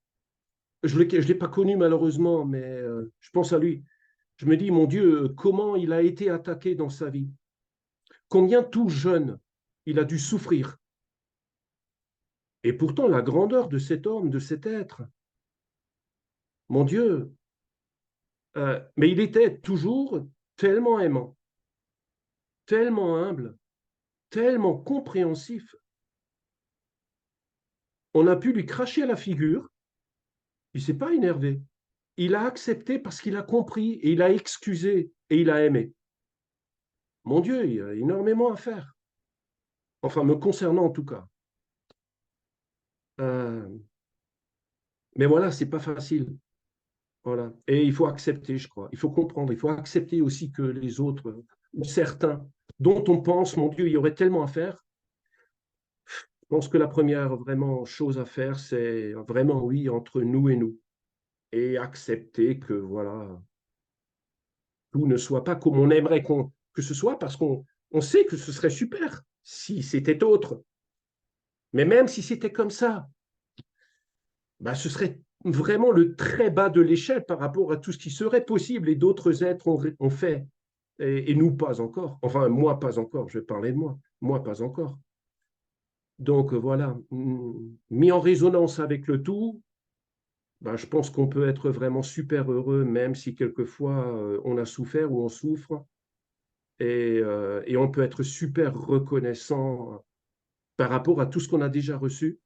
Je ne l'ai pas connu malheureusement, mais je pense à lui. Je me dis, mon Dieu, comment il a été attaqué dans sa vie. Combien tout jeune, il a dû souffrir. Et pourtant, la grandeur de cet homme, de cet être, mon Dieu, mais il était toujours tellement aimant, tellement humble, tellement compréhensif. On a pu lui cracher à la figure, il ne s'est pas énervé. Il a accepté parce qu'il a compris et il a excusé et il a aimé. Mon Dieu, il y a énormément à faire. Enfin, me concernant en tout cas. Mais voilà, c'est pas facile. Voilà. Et il faut accepter, je crois. Il faut comprendre. Il faut accepter aussi que les autres, ou certains, dont on pense, mon Dieu, il y aurait tellement à faire. Je pense que la première vraiment chose à faire, c'est vraiment, oui, entre nous et nous. Et accepter que, voilà, tout ne soit pas comme on aimerait que ce soit, parce qu'on sait que ce serait super si c'était autre. Mais même si c'était comme ça, ce serait vraiment le très bas de l'échelle par rapport à tout ce qui serait possible et d'autres êtres ont fait. Et nous, pas encore. Enfin, moi, pas encore. Je vais parler de moi. Moi, pas encore. Donc, voilà. Mis en résonance avec le tout, je pense qu'on peut être vraiment super heureux, même si quelquefois on a souffert ou on souffre. Et on peut être super reconnaissant par rapport à tout ce qu'on a déjà reçu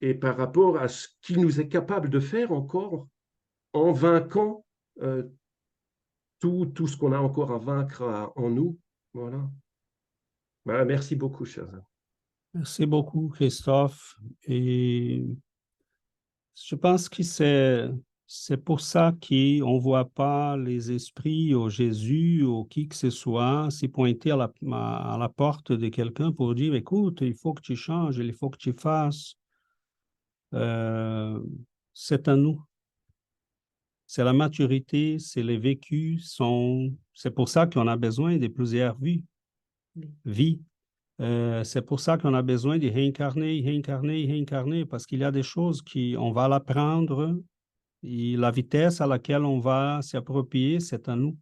et par rapport à ce qu'il nous est capable de faire encore en vainquant tout ce qu'on a encore à vaincre en nous. Voilà. Merci beaucoup, chers amis. Merci beaucoup, Christophe. Et je pense que c'est pour ça qu'on ne voit pas les esprits ou Jésus ou qui que ce soit s'y pointer à la porte de quelqu'un pour dire, écoute, il faut que tu changes, il faut que tu fasses. C'est à nous. C'est la maturité, c'est les vécus. C'est pour ça qu'on a besoin de plusieurs vies. C'est pour ça qu'on a besoin de réincarner, parce qu'il y a des choses qu'on va l'apprendre Et la vitesse à laquelle on va s'approprier, c'est à nous.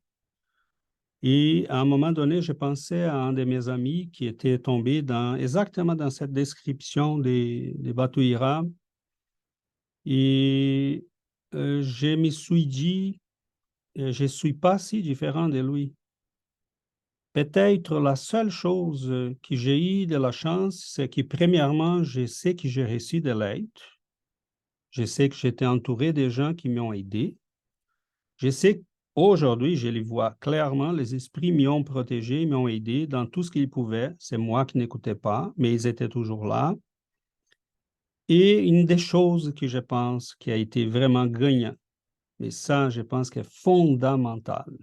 Et à un moment donné, je pensais à un de mes amis qui était tombé exactement dans cette description des bateaux Ira. Et je me suis dit, je ne suis pas si différent de lui. Peut-être la seule chose que j'ai eu de la chance, c'est que premièrement, je sais que j'ai reçu de l'aide. Je sais que j'étais entouré de gens qui m'ont aidé. Je sais qu'aujourd'hui, je les vois clairement, les esprits m'ont protégé, m'ont aidé dans tout ce qu'ils pouvaient. C'est moi qui n'écoutais pas, mais ils étaient toujours là. Et une des choses que je pense qui a été vraiment gagnant, mais ça, je pense que est fondamental,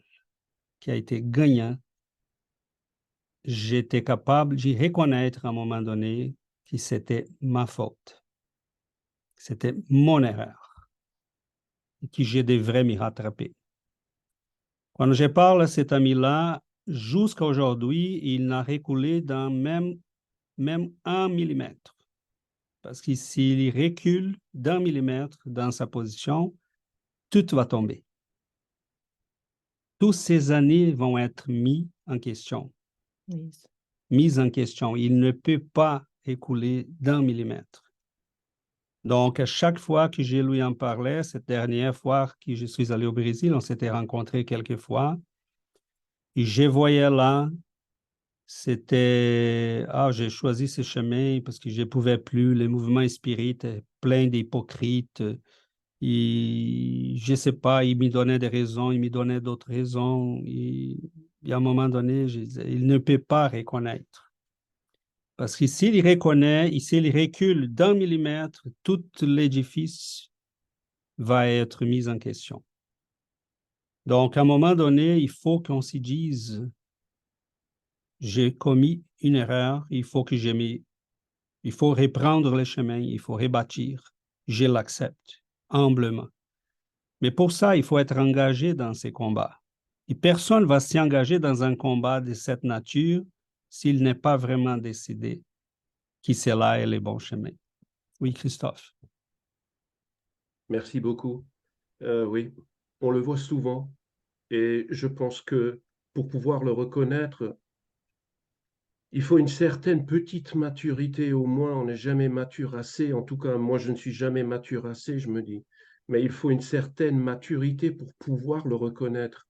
qui a été gagnant, j'étais capable de reconnaître à un moment donné que c'était ma faute. C'était mon erreur et que je devrais m'y rattraper. Quand je parle à cet ami-là, jusqu'à aujourd'hui, il n'a reculé dans même 1 millimètre. Parce que s'il recule d'1 millimètre dans sa position, tout va tomber. Toutes ces années vont être mises en question. Isso. Mises en question. Il ne peut pas reculer d'1 millimètre. Donc, à chaque fois que je lui en parlais, cette dernière fois que je suis allé au Brésil, on s'était rencontrés quelques fois, et je voyais là, c'était, j'ai choisi ce chemin parce que je ne pouvais plus, le mouvement spirit est plein d'hypocrites, et je ne sais pas, il me donnait des raisons, il me donnait d'autres raisons, et à un moment donné, je disais, il ne peut pas reconnaître. Parce que s'il reconnaît, s'il recule d'1 millimètre, tout l'édifice va être mis en question. Donc, à un moment donné, il faut qu'on se dise, j'ai commis une erreur, il faut reprendre le chemin, il faut rebâtir. Je l'accepte humblement. Mais pour ça, il faut être engagé dans ces combats. Et personne ne va s'y engager dans un combat de cette nature s'il n'est pas vraiment décidé que cela est le bon chemin. Oui, Christophe. Merci beaucoup. Oui, on le voit souvent et je pense que pour pouvoir le reconnaître, il faut une certaine petite maturité au moins. On n'est jamais mature assez. En tout cas, moi, je ne suis jamais mature assez, je me dis. Mais il faut une certaine maturité pour pouvoir le reconnaître.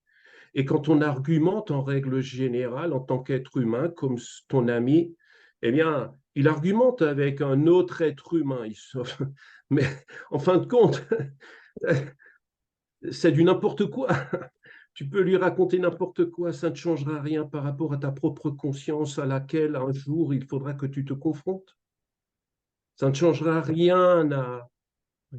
Et quand on argumente en règle générale, en tant qu'être humain, comme ton ami, eh bien, il argumente avec un autre être humain. Mais en fin de compte, c'est du n'importe quoi. Tu peux lui raconter n'importe quoi, ça ne changera rien par rapport à ta propre conscience à laquelle un jour il faudra que tu te confrontes. Ça ne changera rien à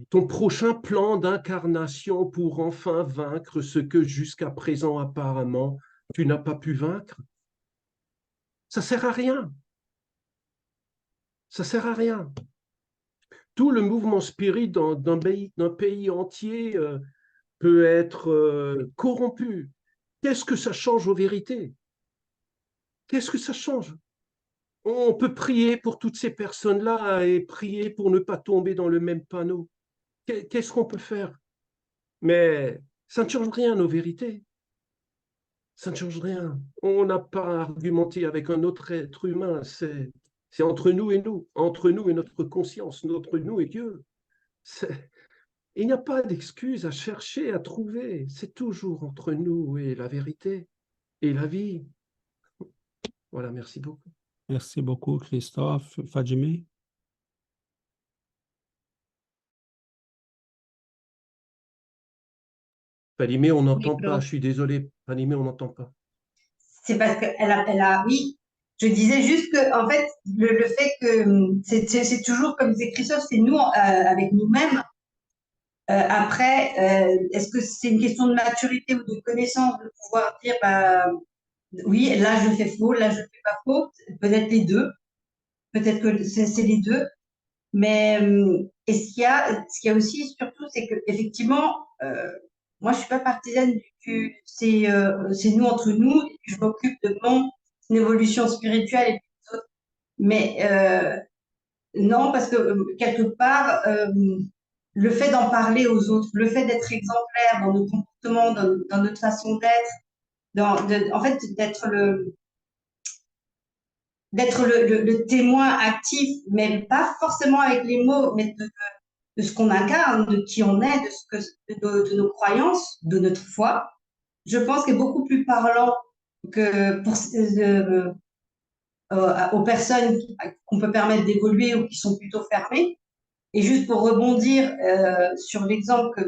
ton prochain plan d'incarnation pour enfin vaincre ce que jusqu'à présent apparemment tu n'as pas pu vaincre. Ça sert à rien. Ça sert à rien. Tout le mouvement spirit d'un pays entier peut être corrompu. Qu'est-ce que ça change aux vérités? Qu'est-ce que ça change? On peut prier pour toutes ces personnes-là et prier pour ne pas tomber dans le même panneau. Qu'est-ce qu'on peut faire? Mais ça ne change rien aux vérités. Ça ne change rien. On n'a pas argumenté avec un autre être humain. C'est entre nous et nous, entre nous et notre conscience, entre nous et Dieu. Il n'y a pas d'excuse à chercher, à trouver. C'est toujours entre nous et la vérité et la vie. Voilà, merci beaucoup. Merci beaucoup, Christophe. Fadjimi? Fanimé, on n'entend Micro. pas. Je suis désolé. Fanimé, on n'entend pas. C'est parce oui, je disais juste que, en fait, le fait que c'est toujours, comme disait Christophe, c'est nous avec nous-mêmes. Après, est-ce que c'est une question de maturité ou de connaissance de pouvoir dire, bah, oui, là je fais faux, là je fais pas faux, peut-être les deux, peut-être que c'est les deux. Mais et ce qu'il y a aussi surtout, c'est que effectivement, moi je suis pas partisane c'est nous entre nous, et puis je m'occupe de mon évolution spirituelle et puis les autres. Mais non, parce que quelque part, le fait d'en parler aux autres, le fait d'être exemplaire dans nos comportements, dans notre façon d'être, en fait, d'être le témoin actif, mais pas forcément avec les mots, mais de ce qu'on incarne, de qui on est, de nos croyances, de notre foi, je pense qu'est beaucoup plus parlant que aux personnes qu'on peut permettre d'évoluer ou qui sont plutôt fermées. Et juste pour rebondir sur l'exemple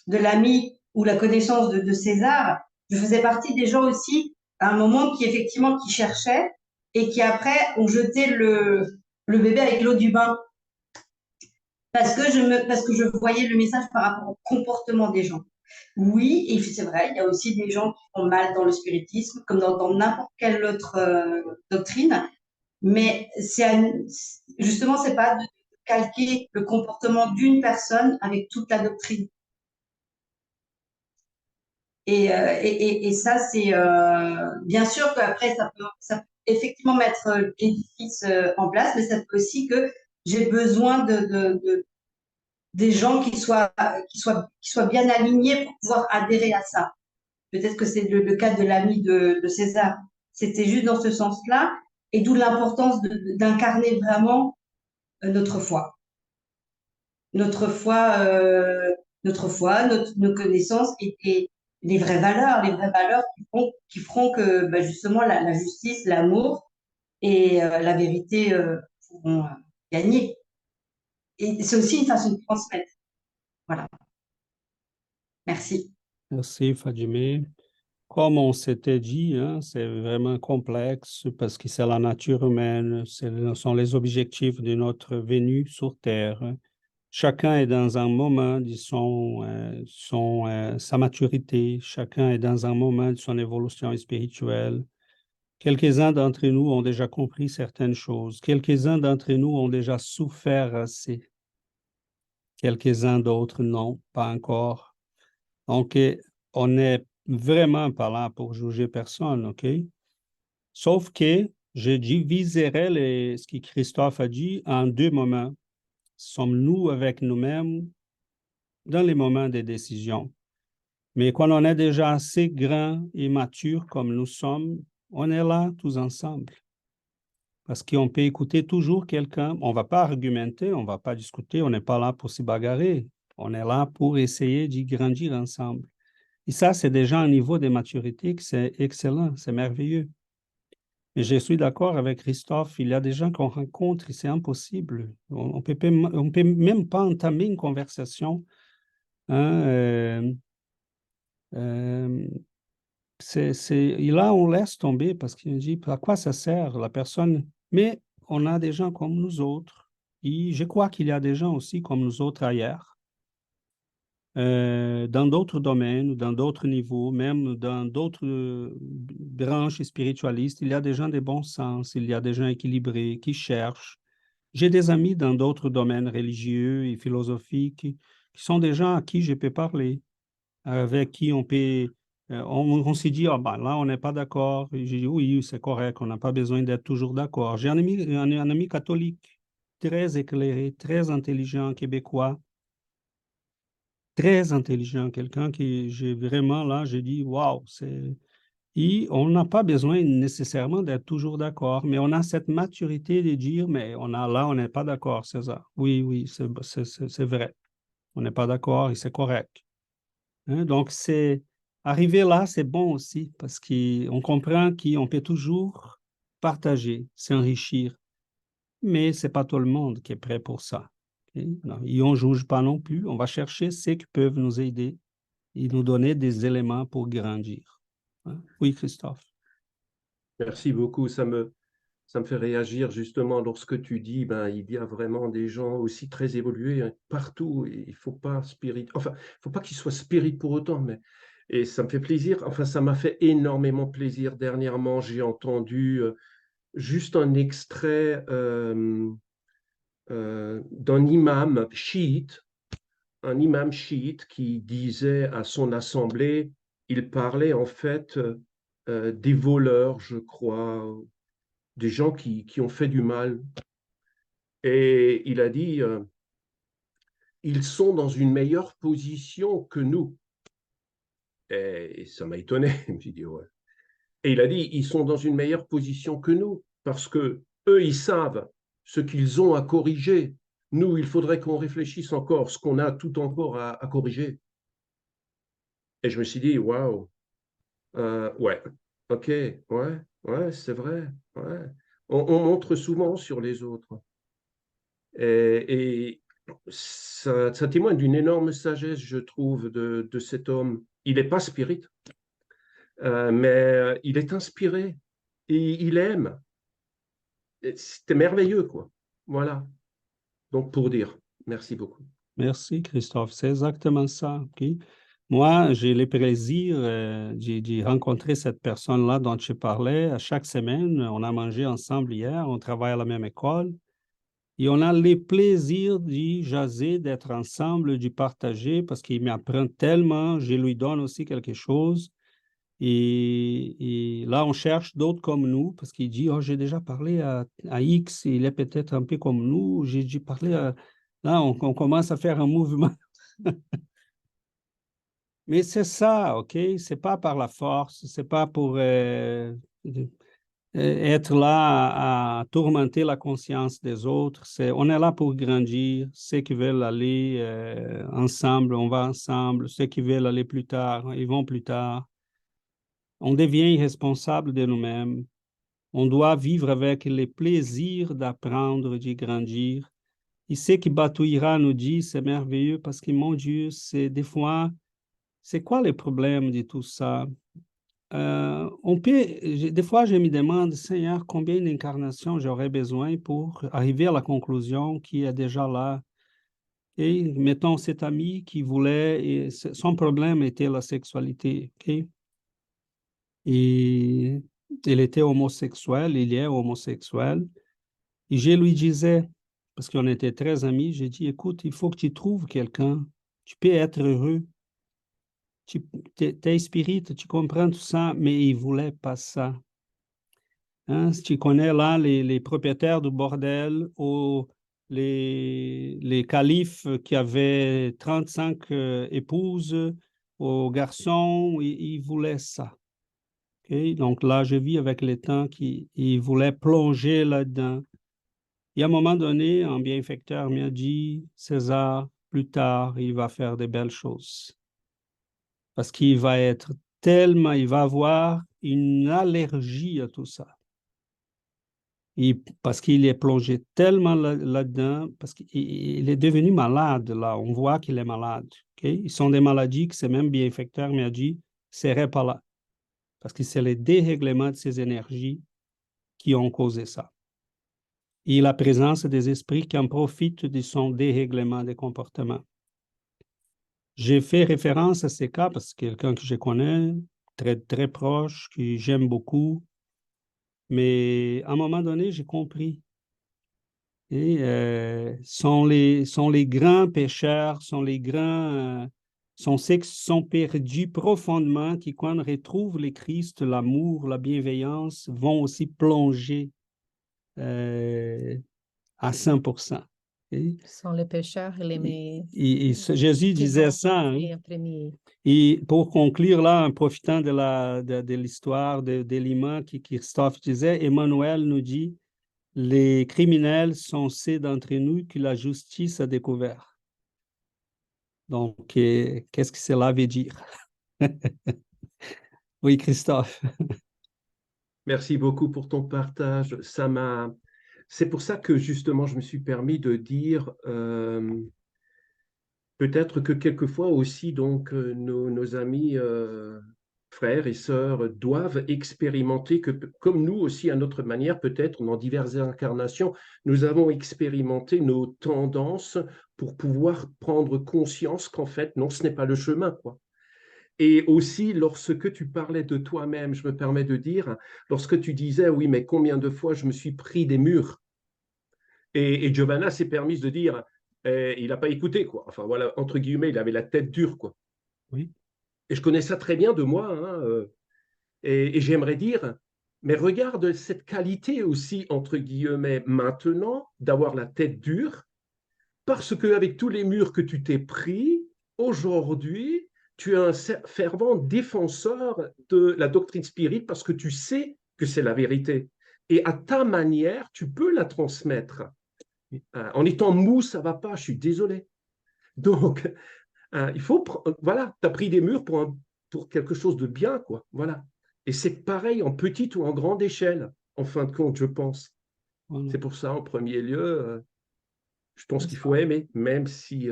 de l'ami ou la connaissance de César, je faisais partie des gens aussi à un moment qui effectivement qui cherchaient et qui après ont jeté le bébé avec l'eau du bain parce que je voyais le message par rapport au comportement des gens. Oui, et c'est vrai, il y a aussi des gens qui font mal dans le spiritisme, comme dans n'importe quelle autre doctrine, mais justement, c'est pas de calquer le comportement d'une personne avec toute la doctrine. Et ça, c'est bien sûr qu'après, ça peut effectivement mettre l'édifice en place, mais ça peut aussi que j'ai besoin des gens qui soient bien alignés pour pouvoir adhérer à ça. Peut-être que c'est le cas de l'ami de César. C'était juste dans ce sens-là, et d'où l'importance d'incarner vraiment notre foi. Notre foi, nos connaissances et les vraies valeurs qui feront que bah, justement la justice, l'amour et la vérité pourront gagner. Et c'est aussi une façon de transmettre. Voilà. Merci. Merci, Fadimé. Comme on s'était dit, hein, c'est vraiment complexe parce que c'est la nature humaine, ce sont les objectifs de notre venue sur Terre. Chacun est dans un moment de sa maturité, chacun est dans un moment de son évolution spirituelle. Quelques-uns d'entre nous ont déjà compris certaines choses, quelques-uns d'entre nous ont déjà souffert assez, quelques-uns d'autres non, pas encore. Donc, on n'est vraiment pas là pour juger personne, OK? Sauf que je diviserai ce que Christophe a dit en deux moments. Sommes-nous avec nous-mêmes dans les moments de décision? Mais quand on est déjà assez grand et mature comme nous sommes, on est là tous ensemble. Parce qu'on peut écouter toujours quelqu'un. On ne va pas argumenter, on ne va pas discuter, on n'est pas là pour s'y bagarrer. On est là pour essayer d'y grandir ensemble. Et ça, c'est déjà un niveau de maturité que c'est excellent, c'est merveilleux. Mais je suis d'accord avec Christophe, il y a des gens qu'on rencontre et c'est impossible. On peut même pas entamer une conversation. Hein, et là, on laisse tomber parce qu'il dit à quoi ça sert la personne. Mais on a des gens comme nous autres. Et je crois qu'il y a des gens aussi comme nous autres ailleurs. Dans d'autres domaines, dans d'autres niveaux, même dans d'autres branches spiritualistes, il y a des gens de bon sens, il y a des gens équilibrés qui cherchent. J'ai des amis dans d'autres domaines religieux et philosophiques qui sont des gens à qui je peux parler, avec qui on peut... on s'est dit, ah ben là, on n'est pas d'accord. J'ai dit, oui, c'est correct, on n'a pas besoin d'être toujours d'accord. J'ai un ami catholique, très éclairé, très intelligent, québécois, très intelligent, quelqu'un qui, j'ai vraiment, là, j'ai dit, waouh, c'est... Et on n'a pas besoin nécessairement d'être toujours d'accord, mais on a cette maturité de dire, mais on n'est pas d'accord, César. Oui, oui, c'est vrai. On n'est pas d'accord et c'est correct. Hein? Donc, arriver là, c'est bon aussi parce qu'on comprend qu'on peut toujours partager, s'enrichir, mais c'est pas tout le monde qui est prêt pour ça. Non, et on ne juge pas non plus. On va chercher ceux qui peuvent nous aider et nous donner des éléments pour grandir. Hein? Oui, Christophe. Merci beaucoup. Ça me fait réagir justement lorsque tu dis, ben, il y a vraiment des gens aussi très évolués hein, partout. Et il faut pas faut pas qu'ils soient spirites pour autant, mais et ça me fait plaisir. Enfin, ça m'a fait énormément plaisir. Dernièrement, j'ai entendu juste un extrait d'un imam chiite, qui disait à son assemblée, il parlait en fait des voleurs, je crois, des gens qui ont fait du mal. Et il a dit, ils sont dans une meilleure position que nous. Et ça m'a étonné. Je me suis dit, ouais. Et il a dit, ils sont dans une meilleure position que nous, parce que eux, ils savent ce qu'ils ont à corriger. Nous, il faudrait qu'on réfléchisse encore ce qu'on a tout encore à corriger. Et je me suis dit, waouh, ouais, ok, ouais, c'est vrai. Ouais. On montre souvent sur les autres. Et ça témoigne d'une énorme sagesse, je trouve, de cet homme. Il n'est pas spirit, mais il est inspiré et il aime. C'était merveilleux, quoi. Voilà. Donc, pour dire, merci beaucoup. Merci, Christophe. C'est exactement ça. OK? Moi, j'ai le plaisir de rencontrer cette personne-là dont je parlais à chaque semaine. On a mangé ensemble hier, on travaille à la même école. Et on a le plaisir d'y jaser, d'être ensemble, de partager, parce qu'il m'apprend tellement, je lui donne aussi quelque chose. Et là, on cherche d'autres comme nous, parce qu'il dit, oh, j'ai déjà parlé à X, il est peut-être un peu comme nous. J'ai dû parler à... Là, on commence à faire un mouvement. Mais c'est ça, OK? C'est pas par la force, c'est pas pour être là à tourmenter la conscience des autres. On est là pour grandir. Ceux qui veulent aller ensemble, on va ensemble. Ceux qui veulent aller plus tard, ils vont plus tard. On devient responsable de nous-mêmes. On doit vivre avec le plaisir d'apprendre, de grandir. Et ce qui Batuira nous dit, c'est merveilleux parce que, mon Dieu, c'est des fois, c'est quoi le problème de tout ça? Des fois, je me demande, Seigneur, combien d'incarnations j'aurais besoin pour arriver à la conclusion qui est déjà là. Et mettons cet ami qui voulait, et son problème était la sexualité. Okay? Et il était homosexuel, il est homosexuel. Et je lui disais, parce qu'on était très amis, j'ai dit, écoute, il faut que tu trouves quelqu'un. Tu peux être heureux. Tu es spirit, tu comprends tout ça, mais il ne voulait pas ça. Hein? Si tu connais là les propriétaires du bordel ou les califes qui avaient 35 épouses aux garçons, ils voulaient ça. Okay? Donc là, je vis avec les temps qui voulaient plonger là-dedans. Et à un moment donné, un bienfaiteur m'a dit, César, plus tard, il va faire de belles choses. Parce qu'il va être tellement, il va avoir une allergie à tout ça. Et parce qu'il est plongé tellement là-dedans, parce qu'il est devenu malade, là. On voit qu'il est malade. Okay? Ils sont des maladies que c'est même bienfaiteur m'a dit, ne serait pas là. Parce que c'est le dérèglement de ces énergies qui ont causé ça. Et la présence des esprits qui en profitent de son dérèglement des comportements. J'ai fait référence à ces cas parce que c'est quelqu'un que je connais, très, très proche, que j'aime beaucoup. Mais à un moment donné, j'ai compris. Et sont les grands pécheurs, sont ceux qui sont perdus profondément, qui quand retrouvent le Christ, l'amour, la bienveillance, vont aussi plonger à 100%. Okay? Sont les pécheurs et Jésus disait ça. Hein? Et pour conclure là, en profitant de l'histoire de Lima, qui Christophe disait, Emmanuel nous dit, les criminels sont ceux d'entre nous que la justice a découvert. Donc, qu'est-ce que cela veut dire? Oui, Christophe. Merci beaucoup pour ton partage. C'est pour ça que justement, je me suis permis de dire peut-être que quelquefois aussi, donc, nos amis frères et sœurs doivent expérimenter que, comme nous aussi, à notre manière, peut-être dans diverses incarnations, nous avons expérimenté nos tendances pour pouvoir prendre conscience qu'en fait, non, ce n'est pas le chemin, quoi. Et aussi, lorsque tu parlais de toi-même, je me permets de dire, lorsque tu disais, oui, mais combien de fois je me suis pris des murs, et Giovanna s'est permise de dire, il n'a pas écouté, quoi. Enfin, voilà, entre guillemets, il avait la tête dure, quoi. Oui. Et je connais ça très bien de moi, hein, et j'aimerais dire, mais regarde cette qualité aussi, entre guillemets, maintenant, d'avoir la tête dure, parce qu'avec tous les murs que tu t'es pris, aujourd'hui, tu es un fervent défenseur de la doctrine spirite parce que tu sais que c'est la vérité. Et à ta manière, tu peux la transmettre. En étant mou, ça ne va pas, je suis désolé. Donc, il faut, voilà, tu as pris des murs pour quelque chose de bien, quoi. Voilà. Et c'est pareil en petite ou en grande échelle, en fin de compte, je pense. Voilà. C'est pour ça, en premier lieu, je pense qu'il faut aimer, même si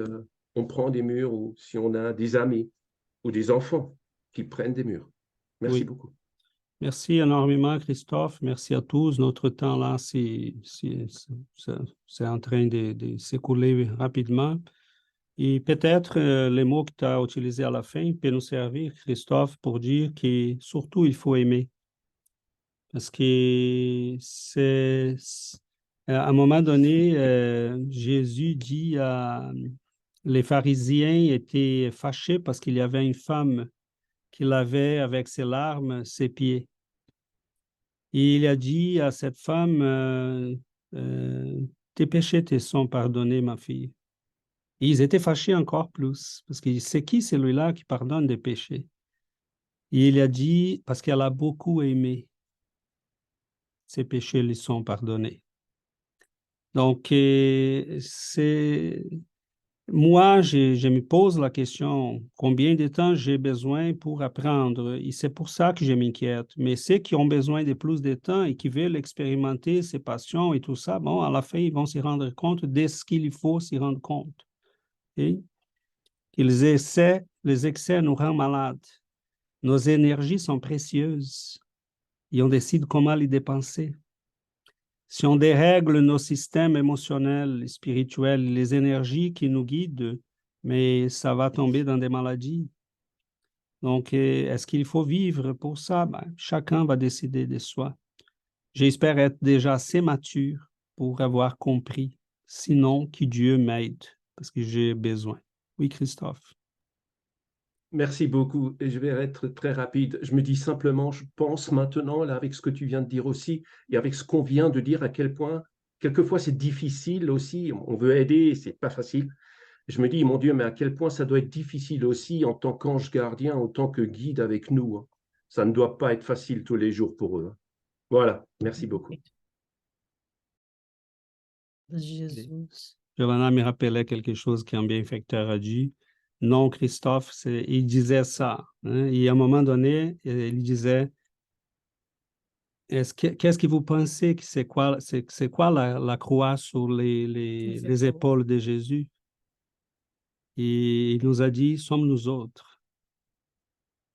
on prend des murs ou si on a des amis ou des enfants qui prennent des murs. Merci Oui. beaucoup. Merci énormément, Christophe. Merci à tous. Notre temps là, c'est en train de s'écouler rapidement. Et peut-être les mots que tu as utilisés à la fin peuvent nous servir, Christophe, pour dire que surtout il faut aimer. Parce que à un moment donné, Jésus dit les pharisiens étaient fâchés parce qu'il y avait une femme qui lavait avec ses larmes ses pieds. Et il a dit à cette femme, tes péchés te sont pardonnés, ma fille. Et ils étaient fâchés encore plus, parce que c'est qui celui-là qui pardonne des péchés? Et il a dit, parce qu'elle a beaucoup aimé, ses péchés lui sont pardonnés. Donc, moi, je me pose la question, combien de temps j'ai besoin pour apprendre? Et c'est pour ça que je m'inquiète. Mais ceux qui ont besoin de plus de temps et qui veulent expérimenter ces passions et tout ça, bon, à la fin, ils vont s'y rendre compte de ce qu'il faut s'y rendre compte. Et les excès nous rendent malades. Nos énergies sont précieuses et on décide comment les dépenser. Si on dérègle nos systèmes émotionnels, spirituels, les énergies qui nous guident, mais ça va tomber dans des maladies. Donc, est-ce qu'il faut vivre pour ça? Ben, chacun va décider de soi. J'espère être déjà assez mature pour avoir compris. Sinon, que Dieu m'aide, parce que j'ai besoin. Oui, Christophe. Merci beaucoup. Et je vais être très rapide. Je me dis simplement, je pense maintenant, là, avec ce que tu viens de dire aussi, et avec ce qu'on vient de dire, à quel point, quelquefois, c'est difficile aussi. On veut aider, c'est pas facile. Je me dis, mon Dieu, mais à quel point ça doit être difficile aussi en tant qu'ange gardien, en tant que guide avec nous, hein. Ça ne doit pas être facile tous les jours pour eux, hein. Voilà, merci beaucoup. Jésus. Giovanna me rappelait quelque chose qu'un bienfaiteur a dit. Non, Christophe, il disait ça, hein. Et à un moment donné, il disait, qu'est-ce que vous pensez que c'est quoi la croix sur les épaules de Jésus? Et il nous a dit, sommes nous autres.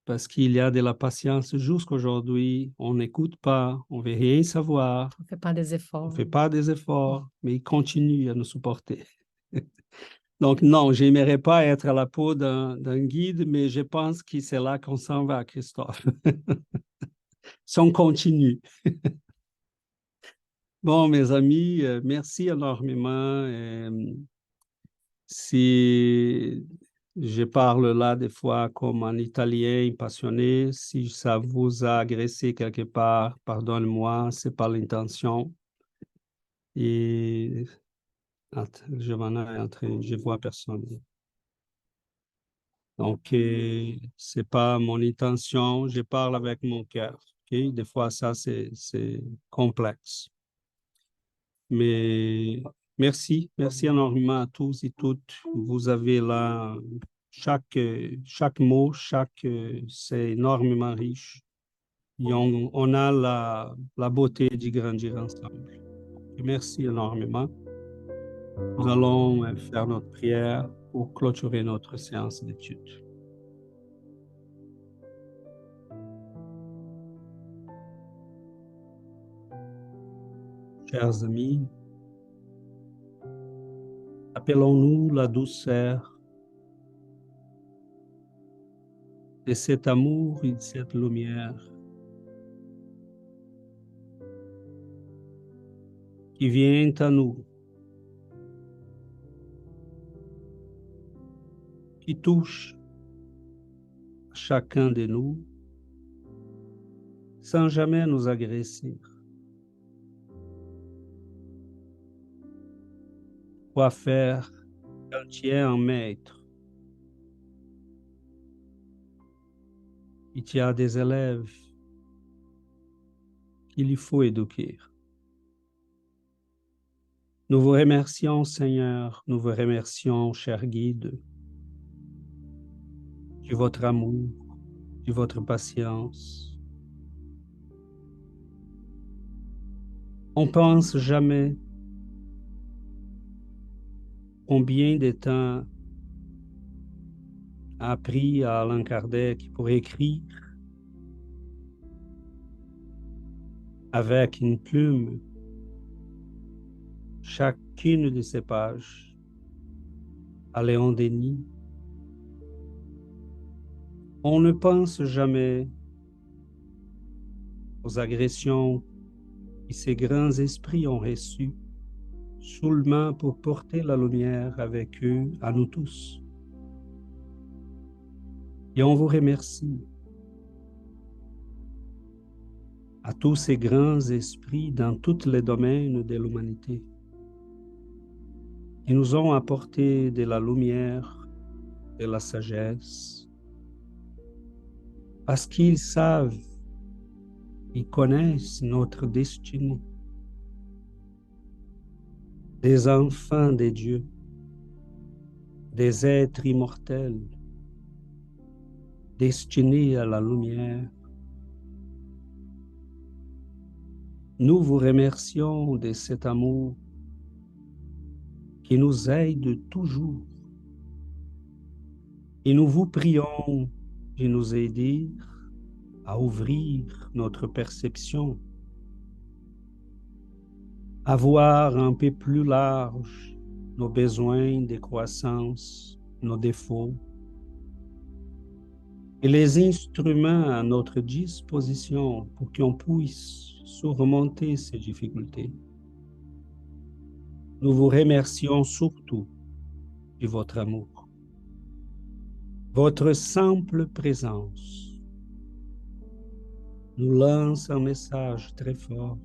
Parce qu'il y a de la patience jusqu'aujourd'hui, on n'écoute pas, on ne veut rien savoir, On ne fait pas des on efforts. ne fait pas des efforts, mais il continue à nous supporter. Donc non, je n'aimerais pas être à la peau d'un guide, mais je pense que c'est là qu'on s'en va, Christophe. Si on continue. Bon, mes amis, merci énormément. Si je parle là des fois comme un Italien passionné, si ça vous a agressé quelque part, pardonne-moi, c'est pas l'intention. Et Giovanna est en train, je vois personne. Donc, c'est pas mon intention, je parle avec mon cœur. Okay? Des fois, ça, c'est complexe. Mais merci énormément à tous et toutes. Vous avez là chaque mot, c'est énormément riche. Et on a la beauté d'y grandir ensemble. Et merci énormément. Nous allons faire notre prière pour clôturer notre séance d'études. Chers amis, appelons-nous la douceur de cet amour et de cette lumière qui vient à nous, qui touche chacun de nous sans jamais nous agresser. Quoi faire quand tu es un maître, et tu as des élèves qu'il faut éduquer. Nous vous remercions, Seigneur, nous vous remercions, cher guide, de votre amour, de votre patience. On pense jamais combien de temps a pris à Allan Kardec pour écrire avec une plume chacune de ces pages à Léon Denis. On ne pense jamais aux agressions que ces grands esprits ont reçues seulement pour porter la lumière avec eux à nous tous. Et on vous remercie à tous ces grands esprits dans tous les domaines de l'humanité qui nous ont apporté de la lumière, de la sagesse, parce qu'ils savent, ils connaissent notre destinée. Des enfants de Dieu, des êtres immortels, destinés à la lumière. Nous vous remercions de cet amour qui nous aide toujours. Et nous vous prions de nous aider à ouvrir notre perception, à voir un peu plus large nos besoins de croissance, nos défauts, et les instruments à notre disposition pour qu'on puisse surmonter ces difficultés. Nous vous remercions surtout de votre amour. Votre simple présence nous lance un message très fort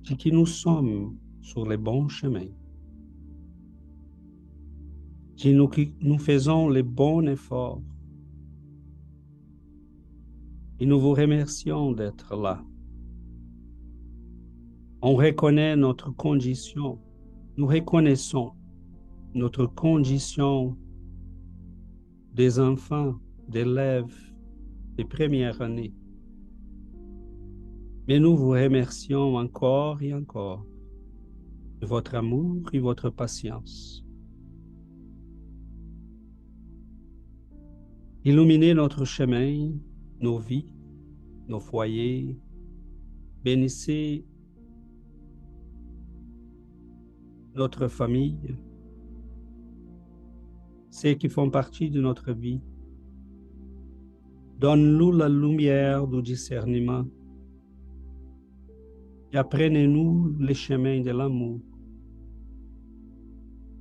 que nous sommes sur les bons chemins, que nous faisons les bons efforts. Et nous vous remercions d'être là. On reconnaît notre condition. Nous reconnaissons notre condition des enfants, d'élèves des premières années. Mais nous vous remercions encore et encore de votre amour et votre patience. Illuminez notre chemin, nos vies, nos foyers. Bénissez notre famille, ceux qui font partie de notre vie. Donne-nous la lumière du discernement et apprenez-nous les chemins de l'amour.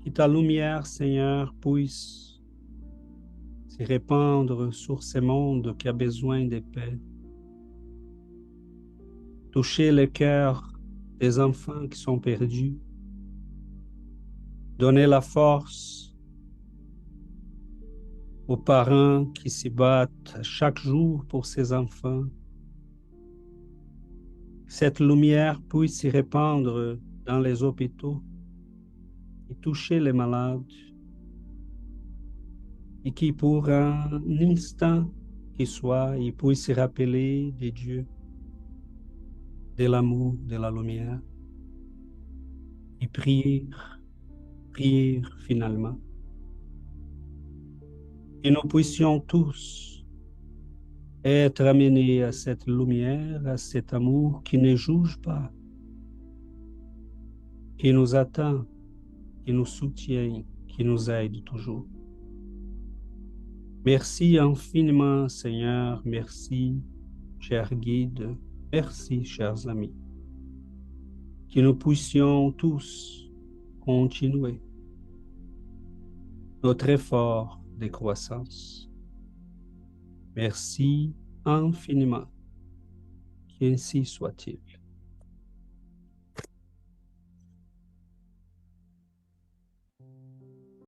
Que ta lumière, Seigneur, puisse se répandre sur ce monde qui a besoin de paix. Toucher le cœur des enfants qui sont perdus. Donner la force aux parents qui se battent chaque jour pour ces enfants. Cette lumière puisse se répandre dans les hôpitaux et toucher les malades, et qui pour un instant qui soit, ils puissent se rappeler de Dieu, de l'amour, de la lumière, et prier finalement. Et nous puissions tous être amenés à cette lumière, à cet amour qui ne juge pas, qui nous attend, qui nous soutient, qui nous aide toujours. Merci infiniment, Seigneur. Merci, cher guide. Merci, chers amis. Que nous puissions tous continuer notre effort de croissance. Merci infiniment. Qu'ainsi soit-il.